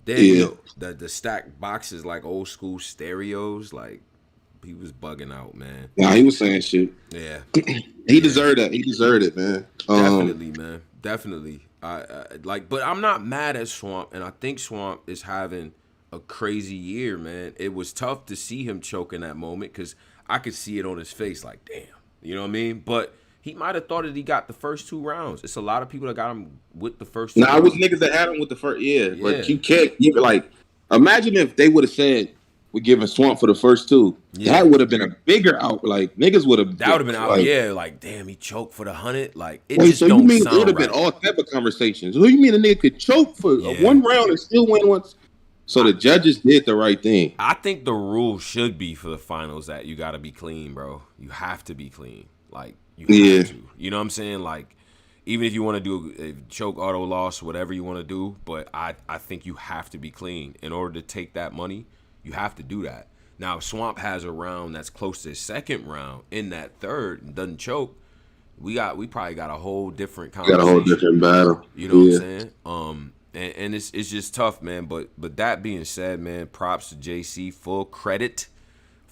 Then the stacked boxes like old school stereos, like he was bugging out, man. Nah, he was saying shit. Yeah, he deserved that. He deserved it, man. Definitely, man. Definitely. But I'm not mad at Swamp, and I think Swamp is having a crazy year, man. It was tough to see him choke in that moment because I could see it on his face, like damn. You know what I mean? But he might have thought that he got the first two rounds. It's a lot of people that got him with the first two rounds. Nah, it was niggas that had him with the first. Yeah. But you can't give it like. Imagine if they would have said we're giving Swamp for the first two. Yeah. That would have been a bigger out. Like niggas would have. That would have been out. Like, like damn, he choked for the 100. Like it wait, just so don't you mean sound it would have been all type of conversations? Who you mean a nigga could choke for one round and still win once? So the judges did the right thing. I think the rule should be for the finals that you got to be clean, bro. You have to be clean. Like you have to. You know what I'm saying? Like even if you want to do a choke, auto loss, whatever you want to do, but I think you have to be clean in order to take that money. You have to do that. Now, if Swamp has a round that's close to his second round in that third and doesn't choke, we probably got a whole different conversation. Got a whole different battle. You know what I'm saying? And it's just tough, man. But that being said, man, props to JC. Full credit.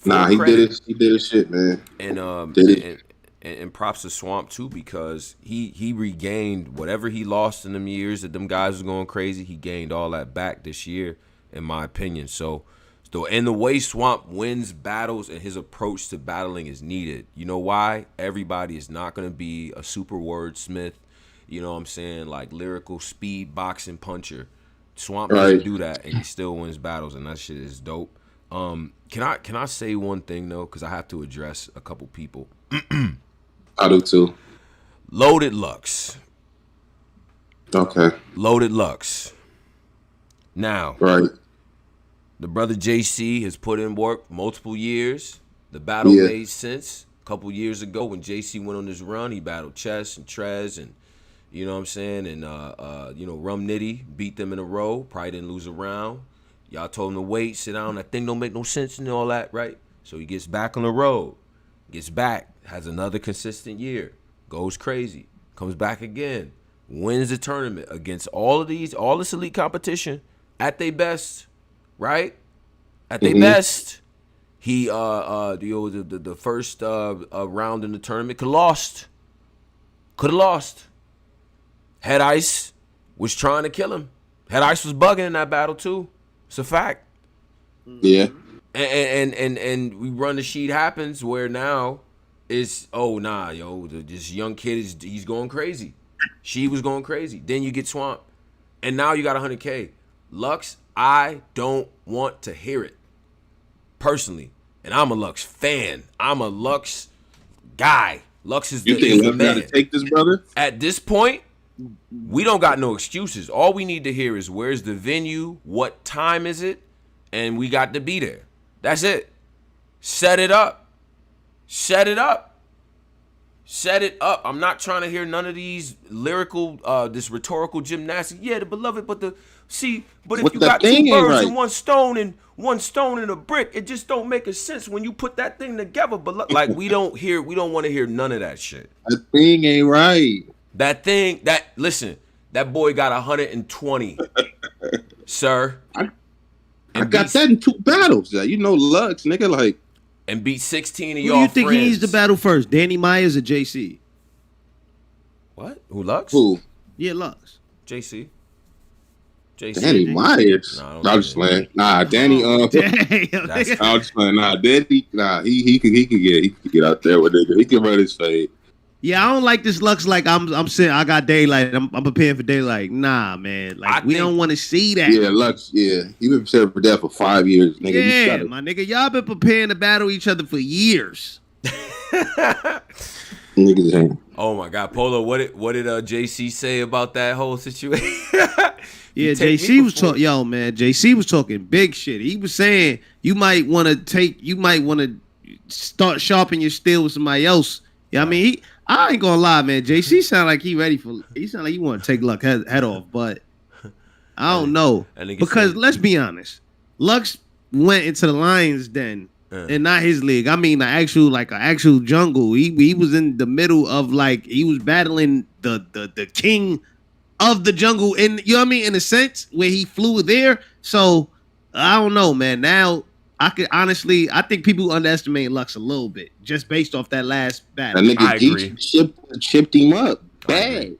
He did it. He did his shit, man. And props to Swamp too, because he regained whatever he lost in them years that them guys was going crazy. He gained all that back this year, in my opinion. So and the way Swamp wins battles and his approach to battling is needed. You know why? Everybody is not going to be a super wordsmith. You know what I'm saying? Like lyrical speed boxing puncher. Swamp doesn't do that, and he still wins battles, and that shit is dope. Can I say one thing though? Because I have to address a couple people. I do too. Loaded Lux. Okay. Loaded Lux. Now, the brother JC has put in work multiple years. The battle made sense. A couple years ago when JC went on this run, he battled Chess and Trez and you know what I'm saying? And Rum Nitty beat them in a row. Probably didn't lose a round. Y'all told him to wait, sit down. That thing don't make no sense and all that, right? So he gets back on the road. Gets back, has another consistent year, goes crazy, comes back again, wins the tournament against all this elite competition at their best, right? At their best. He the first round in the tournament could have lost. Head ice, was trying to kill him. Head Ice was bugging in that battle too. It's a fact. Yeah. And we run the sheet happens where now it's this young kid he's going crazy. She was going crazy. Then you get swamped. And now you got 100K. Lux, I don't want to hear it. Personally. And I'm a Lux fan. I'm a Lux guy. Lux is you think Lux got to take this, brother? At this point, we don't got no excuses. All we need to hear is where's the venue, what time is it, and we got to be there. That's it. Set it up. Set it up. Set it up. I'm not trying to hear none of these lyrical, this rhetorical gymnastics. Yeah, the beloved, but if you got two birds and one stone and a brick, it just don't make a sense when you put that thing together. But like we don't want to hear none of that shit. That thing ain't right. Listen, that boy got 120, sir. I got that in 2 battles. You know, Lux, nigga, like. And beat 16 of y'all. Who do you think friends. he needs to battle first, Danny Myers or JC? What? Who, Lux? Who? Yeah, Lux. JC. Danny Myers. Nah, I'm just playing. Nah, Danny. I'm just playing. Nah, Danny. Nah, he could get out there with it. He can run his fade. Yeah, I don't like this Lux. Like I'm saying, I got daylight. I'm preparing for daylight. Nah, man. Like we don't want to see that. Yeah, Lux. Yeah, he been preparing for that for 5 years, nigga. Yeah, my nigga, y'all been preparing to battle each other for years. Niggas ain't. Oh my God, Polo. What did JC say about that whole situation? Yeah, JC was talking. Yo, man, JC was talking big shit. He was saying you might want to start sharpening your steel with somebody else. Yeah, I mean, I ain't gonna lie, man. JC sound like he sound like he want to take Lux head off, but I don't know because let's be honest, Lux went into the Lions Den and not his league. I mean, an actual jungle. He was in the middle of he was battling the king of the jungle, and you know what I mean, in a sense where he flew there. So I don't know, man. Now I think people underestimate Lux a little bit just based off that last battle. That nigga Geechi chipped him up bad.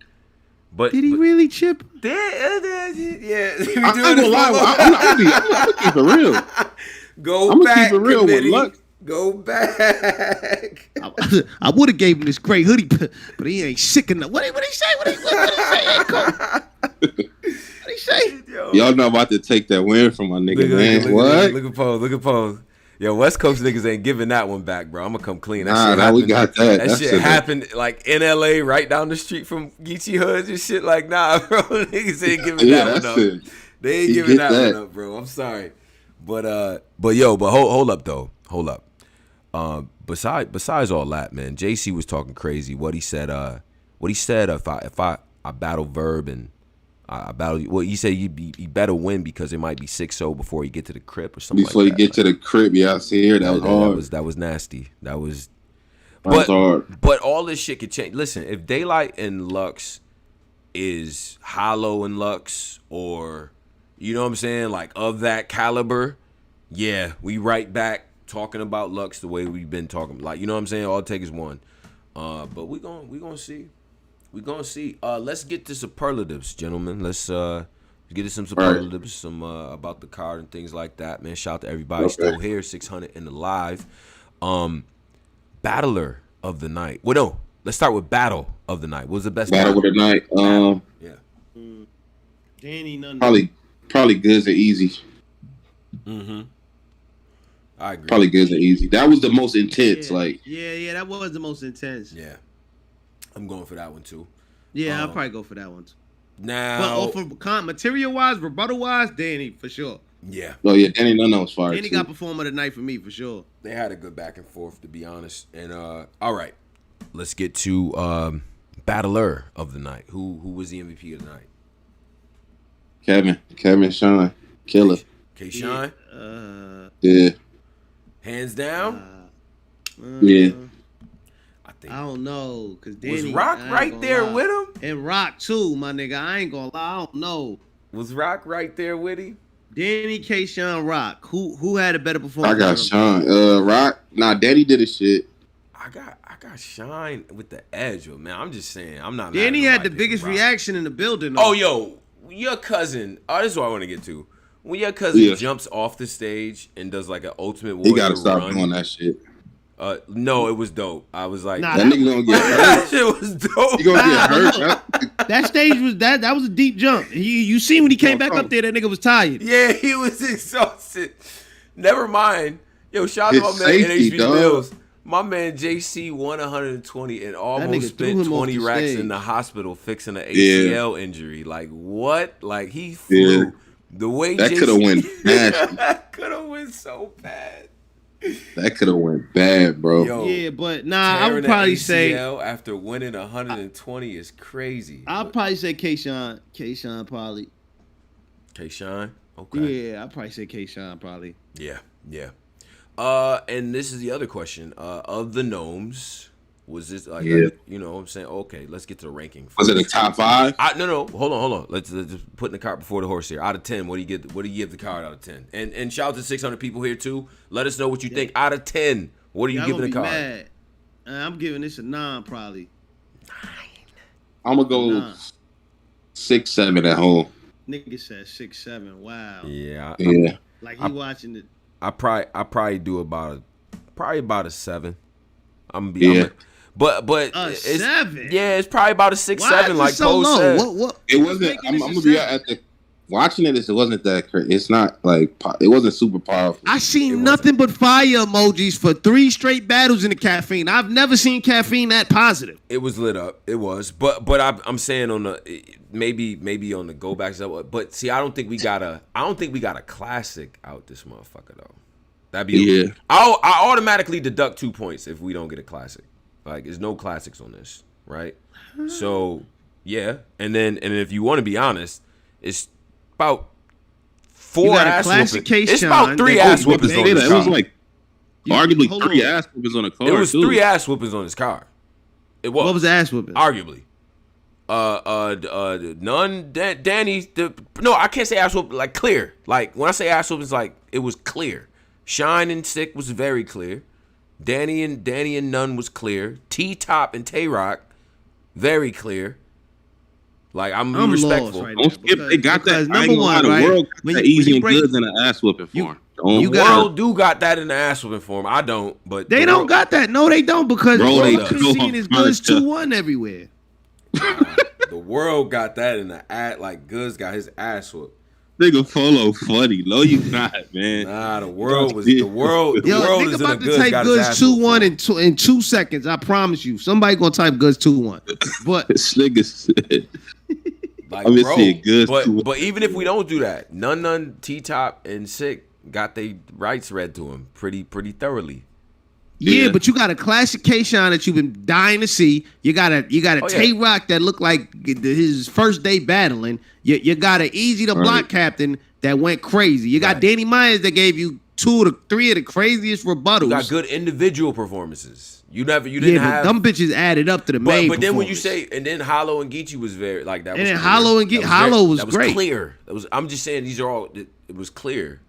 But did he really chip? Yeah. I'm not gonna lie. I'm gonna keep it real. I'm gonna keep it real with Lux. Go back. I would have gave him this gray hoodie, but he ain't sick enough. What did he say? What did he say? Y'all not about to take that win from my nigga, man. What? Look at Pose. Yo, West Coast niggas ain't giving that one back, bro. I'm gonna come clean. We got that. That shit happened like in LA, right down the street from Geechi hoods and shit. Like, nah, bro. Niggas ain't giving that one up. They ain't giving that one up, bro. I'm sorry. But hold up though. Hold up. Besides all that, man, JC was talking crazy. What he said, if I battle Verb and I battle, well, he said you better win because it might be 6-0 before you get to the crib or something. Before you get to the crib, yeah, I see here. That was hard. That was nasty. That was hard. But all this shit could change. Listen, if Daylight and Lux is Hollow and Lux, or you know what I'm saying, like of that caliber, yeah, we right back talking about Lux the way we've been talking. Like, you know what I'm saying? All it takes is one. But we gonna see. We're gonna see. Let's get to superlatives, gentlemen. Let's get to some superlatives, some about the card and things like that, man. Shout out to everybody still here, 600 in the live. Battler of the night. Well, no, let's start with battle of the night. What was the best battle of the night? Danny, probably Goodz or Eazy. Mm-hmm. I agree. Probably Goodz or Eazy. That was the most intense. Yeah, that was the most intense. Yeah. I'm going for that one too. Yeah, I'll probably go for that one too. Now, but for material wise, rebuttal wise, Danny for sure. Yeah. Oh yeah, Danny Nunn was fire. Danny got performer of the night for me for sure. They had a good back and forth, to be honest. And all right, let's get to battler of the night. Who was the MVP of the night? Kevin Shine, killer. K Shine. Yeah. Hands down. Yeah. I don't know, cause Danny, was Rock right there with him, and Rock too, my nigga. I ain't gonna lie, I don't know. Was Rock right there with him? Danny, K, Sean, Rock. Who had a better performance? I got Sean. Rock. Nah, Danny did his shit. I got Shine with the edge, man. I'm just saying, I'm not. Danny had the biggest reaction in the building. Oh, yo, your cousin. Oh, this is what I want to get to. When your cousin jumps off the stage and does like an Ultimate Warrior he gotta stop run, doing that shit. No, it was dope. I was like, Nah, that nigga gonna get hurt. that shit was dope. He gonna get hurt. That stage was that was a deep jump. You see when he came back up there, that nigga was tired. Yeah, he was exhausted. Never mind. Yo, shout out to my man safety, NHB dog. Mills. My man JC won 120 and almost spent 20 racks in the hospital fixing an ACL injury. Like what? Like he flew. Yeah. The way That JC could have went nasty. That could have went so bad. That could have went bad, bro. Yo, Yeah, but I would probably say after winning 120 is crazy. I'll probably say K-Shine. K-Shine probably. K-Shine? Okay. Yeah, I'll probably say K-Shine probably. Yeah. And this is the other question. Of the Gnomes, was this like you know what I'm saying? Okay, let's get to the ranking. Was it a top 5? No. Hold on. Let's just put the cart before the horse here. Out of 10, what do you give the card out of 10? And shout out to 600 people here too. Let us know what you think. Out of 10, what are you giving the card? Mad. I'm giving this a 9 probably. 9. I'm gonna go 6, 7 at home. Nigga said 6, 7. Wow. Yeah. Like he watching it. I probably do about a 7. I'm gonna be but a it's 7. Yeah, it's probably about a 6, Why 7 is it like so Cole low? said. What It wasn't. I'm gonna be at the watching it. It wasn't that crazy. It's not like it wasn't super powerful. I seen nothing but fire emojis for 3 straight battles in the caffeine. I've never seen caffeine that positive. It was lit up. It was, but I'm saying on the maybe on the go back stuff. But see, I don't think we got a classic out this motherfucker though. That'd be I automatically deduct 2 points if we don't get a classic. Like, there's no classics on this, right? So yeah, and then if you want to be honest, it's about 4 ass whoopings. It's about 3 ass whoopings on this car. It was like arguably 3 ass whoopings on the car. It was 3 ass whoopings on this car. It was. What was the ass whooping? Arguably. None. Danny. No, I can't say ass whooping. Like clear. Like when I say ass whooping, it's like it was clear. Shine and Sikh was very clear. Danny and None was clear. T-Top and Tay Rock, very clear. Like I'm respectful. Right don't skip. They got that. Number one, right? The world got that Eazy and Goodz in an ass whooping form. The world do got that in the ass whooping form. I don't, but they don't got that. No, they don't because they seeing his Goodz 2-1 everywhere. The world got that in the ass. Like Goodz got his ass whooped. Nigga follow funny. No, you not, man. Nah, the world is in a Goodz. Type Goodz 2-1 in 2 seconds. I promise you. Somebody gonna type Goodz 2-1. But this nigga said. Like, but even if we don't do that, None, T-Top, and Sikh got their rights read to him pretty thoroughly. Yeah, but you got a classic K-Shine that you've been dying to see. You got a Tay Rock that looked like his first day battling. You got an Eazy the Block Captain that went crazy. You got Danny Myers that gave you 2 to 3 of the craziest rebuttals. You got good individual performances. You didn't have them bitches added up to the main. But then when you say and then Hollow and Geechi was very like that. And then Hollow and Hollow was great. Clear. I'm just saying these are all. It was clear.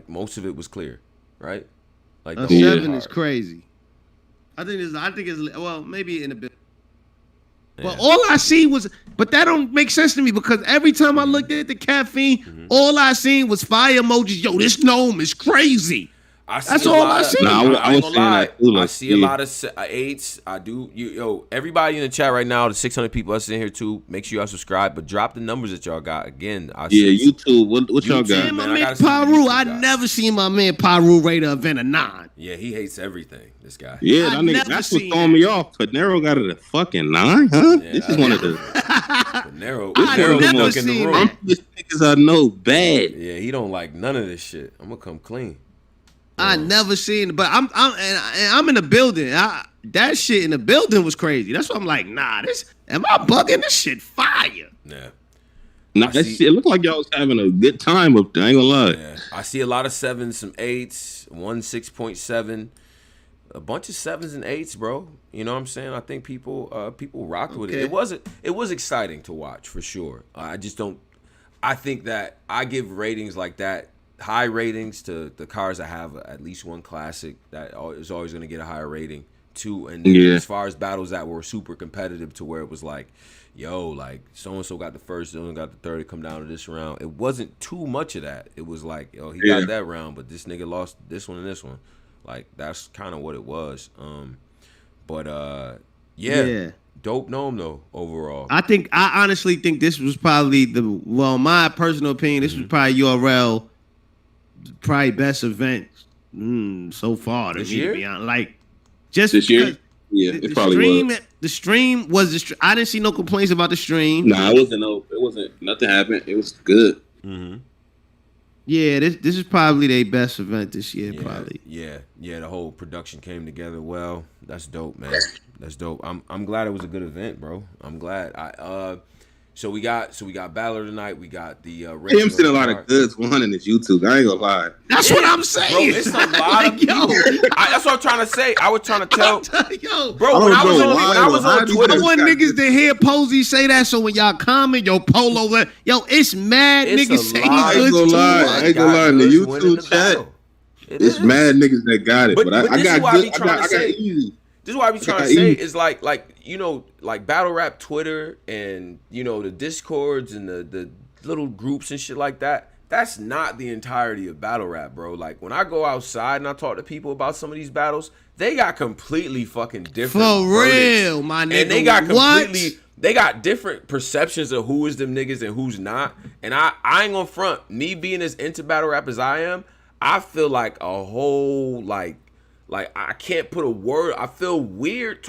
Most of it was clear, right? Like a 7 is crazy. I think it's well maybe in a bit. But all I see was, but that don't make sense to me because every time I looked at the caffeine, all I seen was fire emojis. Yo, this gnome is crazy. That's all I see. I was saying that too. I see a lot of 8s. I do. Everybody in the chat right now, the 600 people that's in here too. Make sure y'all subscribe, but drop the numbers that y'all got. Again, YouTube. What y'all got? Yeah, my man Paru. I never seen my man Paru rate an event of 9. Yeah, he hates everything. This guy. Yeah, that's what throwing me off. Panero got it a fucking 9, huh? Yeah, this is one of the Panero. I never seen that. These niggas I know bad. Yeah, he don't like none of this shit. I'm gonna come clean. I never seen it, but I'm in the building. That shit in the building was crazy. That's why I'm like, nah, am I bugging? This shit fire. Yeah. Nah, it looked like y'all was having a good time up there. I ain't gonna lie. Yeah. I see a lot of 7s, some 8s, 1 6.7, a bunch of 7s and 8s, bro. You know what I'm saying? I think people rocked with it. It was exciting to watch for sure. I think that I give ratings like that. High ratings to the cars that have at least one classic that is always going to get a higher rating too. And then as far as battles that were super competitive to where it was like, yo, like so and so got the first, so and so got the third, come down to this round. It wasn't too much of that. It was like, yo, he got that round, but this nigga lost this one and this one. Like that's kind of what it was. But dope NOME though overall. I honestly think this was probably my personal opinion, this was probably URL probably best event so far to this me, year? to be honest. Like just this year. Yeah, it probably was. The stream was I didn't see no complaints about the stream. Nah, it wasn't nothing happened. It was good. Mm-hmm. Yeah, this is probably their best event this year, probably. Yeah. The whole production came together well. That's dope, man. That's dope. I'm glad it was a good event, bro. I'm glad. So we got Battler tonight. We got the I'm seeing a lot of Goodz one in this YouTube. I ain't gonna lie. That's what I'm saying. Bro, it's a lot of people. That's what I'm trying to say. I was trying to tell bro, when I was on Twitter, I want niggas to hear Posey say that. So when y'all comment, Polo, it's mad niggas saying I ain't gonna lie. In the YouTube chat, it's mad niggas that got it. But I got Eazy. This is what I be trying to say is like like battle rap Twitter and the Discords and the little groups and shit like that. That's not the entirety of battle rap, bro. Like when I go outside and I talk to people about some of these battles, they got completely fucking different. For real, my nigga. And they got they got different perceptions of who is them niggas and who's not. And I ain't gonna front. Me being as into battle rap as I am, I feel like a whole like I can't put a word. I feel weird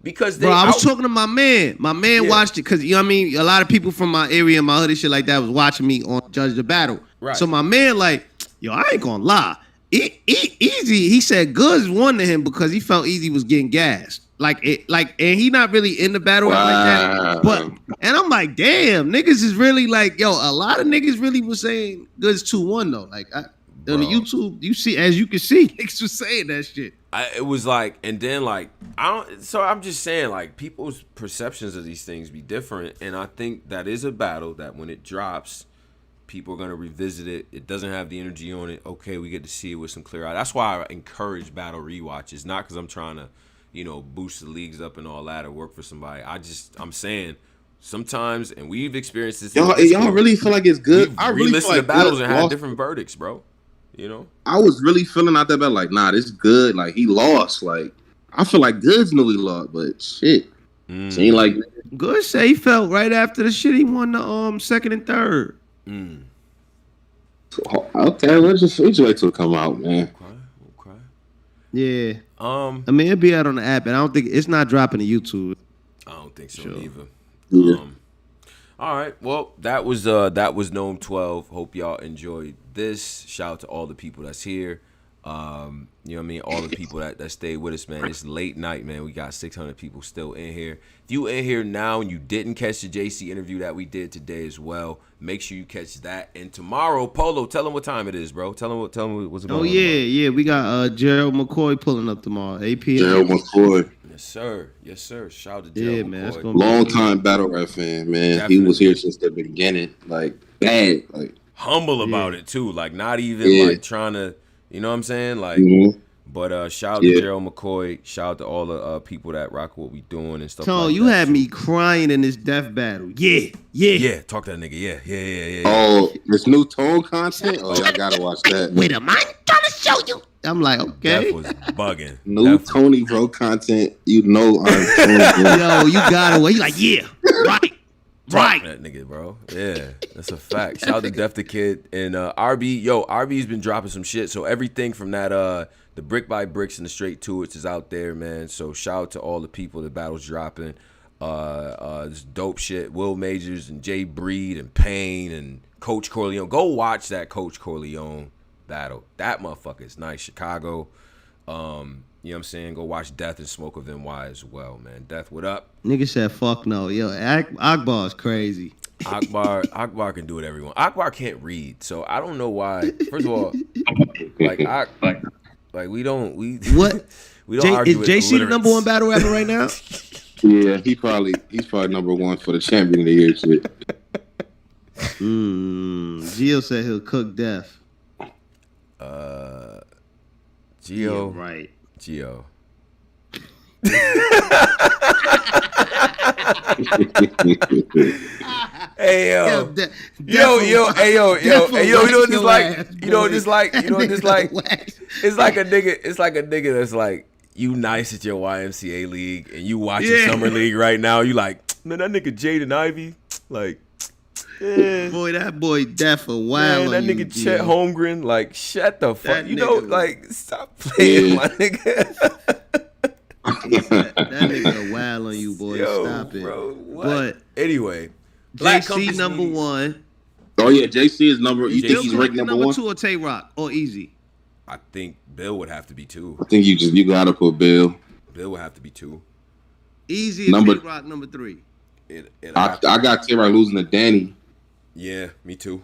because I was talking to my man. My man watched it because a lot of people from my area, my hood and shit like that was watching me on Judge the Battle. Right. So my man I ain't gonna lie. Eazy, he said Goodz won to him because he felt Eazy was getting gassed. And he not really in the battle rap like that. And I'm like, damn, niggas is really like, a lot of niggas really was saying Goodz 2-1 though. Like on the YouTube, you see, as you can see, niggas was saying that shit. It was like, and then so I'm just saying people's perceptions of these things be different. And I think that is a battle that when it drops, people are going to revisit it. It doesn't have the energy on it. Okay, we get to see it with some clear eye. That's why I encourage battle rewatches, not because I'm trying to, boost the leagues up and all that or work for somebody. I'm saying sometimes, and we've experienced this. Y'all really feel like it's good? I really listened to battles and had different verdicts, bro. I was really feeling out that battle like, nah, this is good. Like he lost. Like I feel like Goodz knew he lost, but shit, seemed like Goodz say he felt right after the shit he won the second and third. Okay, let's just wait till it come out, man. Okay. Yeah. It'll be out on the app, and I don't think it's not dropping to YouTube. I don't think so either. Yeah. All right. Well, that was NOME 12. Hope y'all enjoyed this. Shout out to all the people that's here. All the people that stayed with us, man. It's late night, man. We got 600 people still in here. If you in here now and you didn't catch the JC interview that we did today as well, make sure you catch that. And tomorrow, Polo, tell them what time it is, bro. Tell them what's going on. Oh yeah. We got Gerald McCoy pulling up tomorrow. 8 p.m. Gerald McCoy. Yes, sir. Shout out to Gerald McCoy. Man, long time battle rap fan, man. Definitely. He was here since the beginning. Like bad, like humble about it too. Like not even trying to. You know what I'm saying? But shout out to Gerald McCoy. Shout out to all the people that rock what we doing and stuff like that. You had me crying in this death battle. Yeah. Talk to that nigga. Yeah. Oh, this new Tone content? Oh, y'all gotta watch that. Wait a minute. I'm trying to show you. I'm like, okay. That was bugging. New Tony Bro content. I'm Tony. Yo, you got it. He's like, yeah, right. That nigga, bro. Yeah, that's a fact. Shout out to Def the Kid and RB. Yo, RB's been dropping some shit. So everything from that the Brick by Bricks and the Straight to It's is out there, man. So shout out to all the people that battle's dropping. This dope shit. Will Majors and Jay Breed and Payne and Coach Corleone. Go watch that Coach Corleone battle. That motherfucker is nice. Chicago. You know what I'm saying? Go watch Death and Smoke of NY as well, man. Death, what up? Nigga said fuck no. Yo, Akbar is crazy. Akbar can do what everyone. Akbar can't read, so I don't know why. First of all, we don't argue is JC the number one battle rapper right now? Yeah, he's probably number one for the champion of the year shit. Gio said he'll cook Death. Gio. Yeah, right. Gio. Hey yo, it's like a nigga that's like, you nice at your YMCA league and you watching summer league right now. You like, man, that nigga Jaden Ivey, like, boy, that boy def a wild. Man, that nigga Chet Holmgren, like, shut the fuck, like, stop playing, my nigga. that nigga wild on you, boy. Stop it, bro. What? But anyway, JC number one. Oh yeah, JC is number. You think he's ranked number one? 2 or Tay Rock or Eazy? I think Bill would have to be 2. I think you gotta put Bill. Bill would have to be 2. Eazy and Tay Rock number 3. I got Tay Rock losing to Danny. Yeah, me too.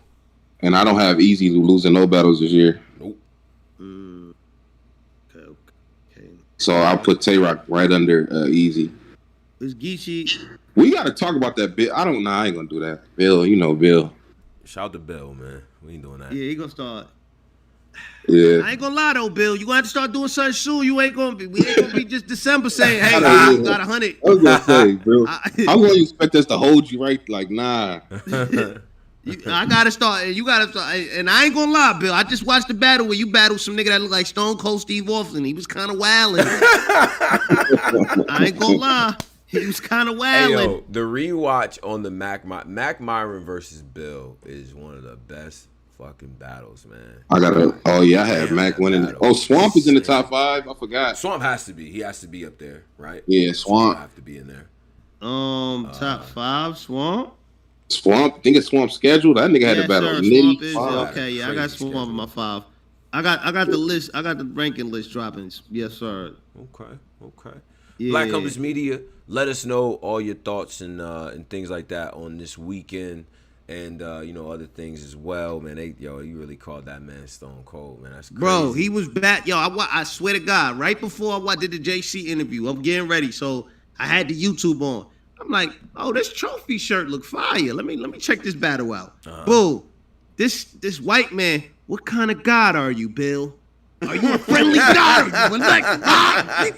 And I don't have Eazy losing no battles this year. Nope. Okay. So I'll put Tay Rock right under Eazy. Is Geechi? We got to talk about that bit. I ain't gonna do that. Bill, you know Bill. Shout out to Bill, man. We ain't doing that. Yeah, he gonna start. Yeah. I ain't gonna lie though, Bill. You gonna have to start doing something soon. We ain't gonna be just December saying, hey, I got 100. I was gonna say, bro. How long you expect us to hold you right? Like, nah. I gotta start. You gotta start. And I ain't gonna lie, Bill. I just watched the battle where you battled some nigga that looked like Stone Cold Steve Austin. He was kind of wilding. I ain't gonna lie. He was kind of wilding. Hey, yo, the rewatch on the Mac Myron versus Bill is one of the best fucking battles, man. I had Mac winning. Oh, Swamp is in the top 5. I forgot. Swamp has to be. He has to be up there, right? Yeah, Swamp have to be in there. Top 5, Swamp. I think it's Swamp scheduled. That nigga had a battle. Swamp is, okay, yeah, I got Swamp in my 5. I got the list. I got the ranking list dropping. Yes, sir. Okay. Yeah. Black Compass Media. Let us know all your thoughts and things like that on this weekend, and other things as well, man. You really called that man Stone Cold, man. That's crazy. Bro, he was bad. Yo, I swear to God, right before I did the JC interview, I'm getting ready, so I had the YouTube on. I'm like, oh, this trophy shirt look fire. Let me check this battle out. Boo, this white man. What kind of God are you, Bill? Are you a friendly God? Are you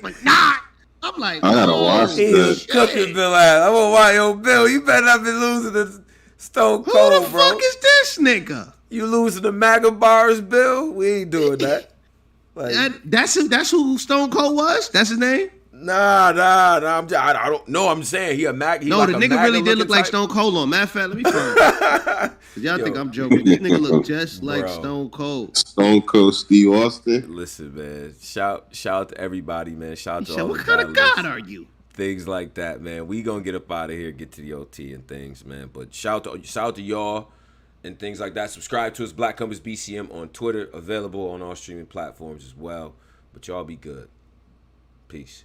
God? I'm like, I gotta watch this. Cooking Bill ass. I'm gonna watch. Yo, Bill, you better not be losing to Stone Cold, who the bro. fuck is this nigga? You losing to MAGA bars, Bill? We ain't doing that. Like, that's who Stone Cold was? That's his name? Nah. I don't know. I'm saying he a MAGA. No, the nigga really did look like Stone Cold on. Matter of fact, let me find it. Y'all think I'm joking. This nigga look just like Stone Cold. Stone Cold Steve Austin. Listen, man. Shout out to everybody, man. Shout out to all what kind of God are you? Things like that, man. We gonna get up out of here, get to the OT and things, man. But shout out to y'all and things like that. Subscribe to us, Black Compass BCM on Twitter, available on all streaming platforms as well. But y'all be good. Peace.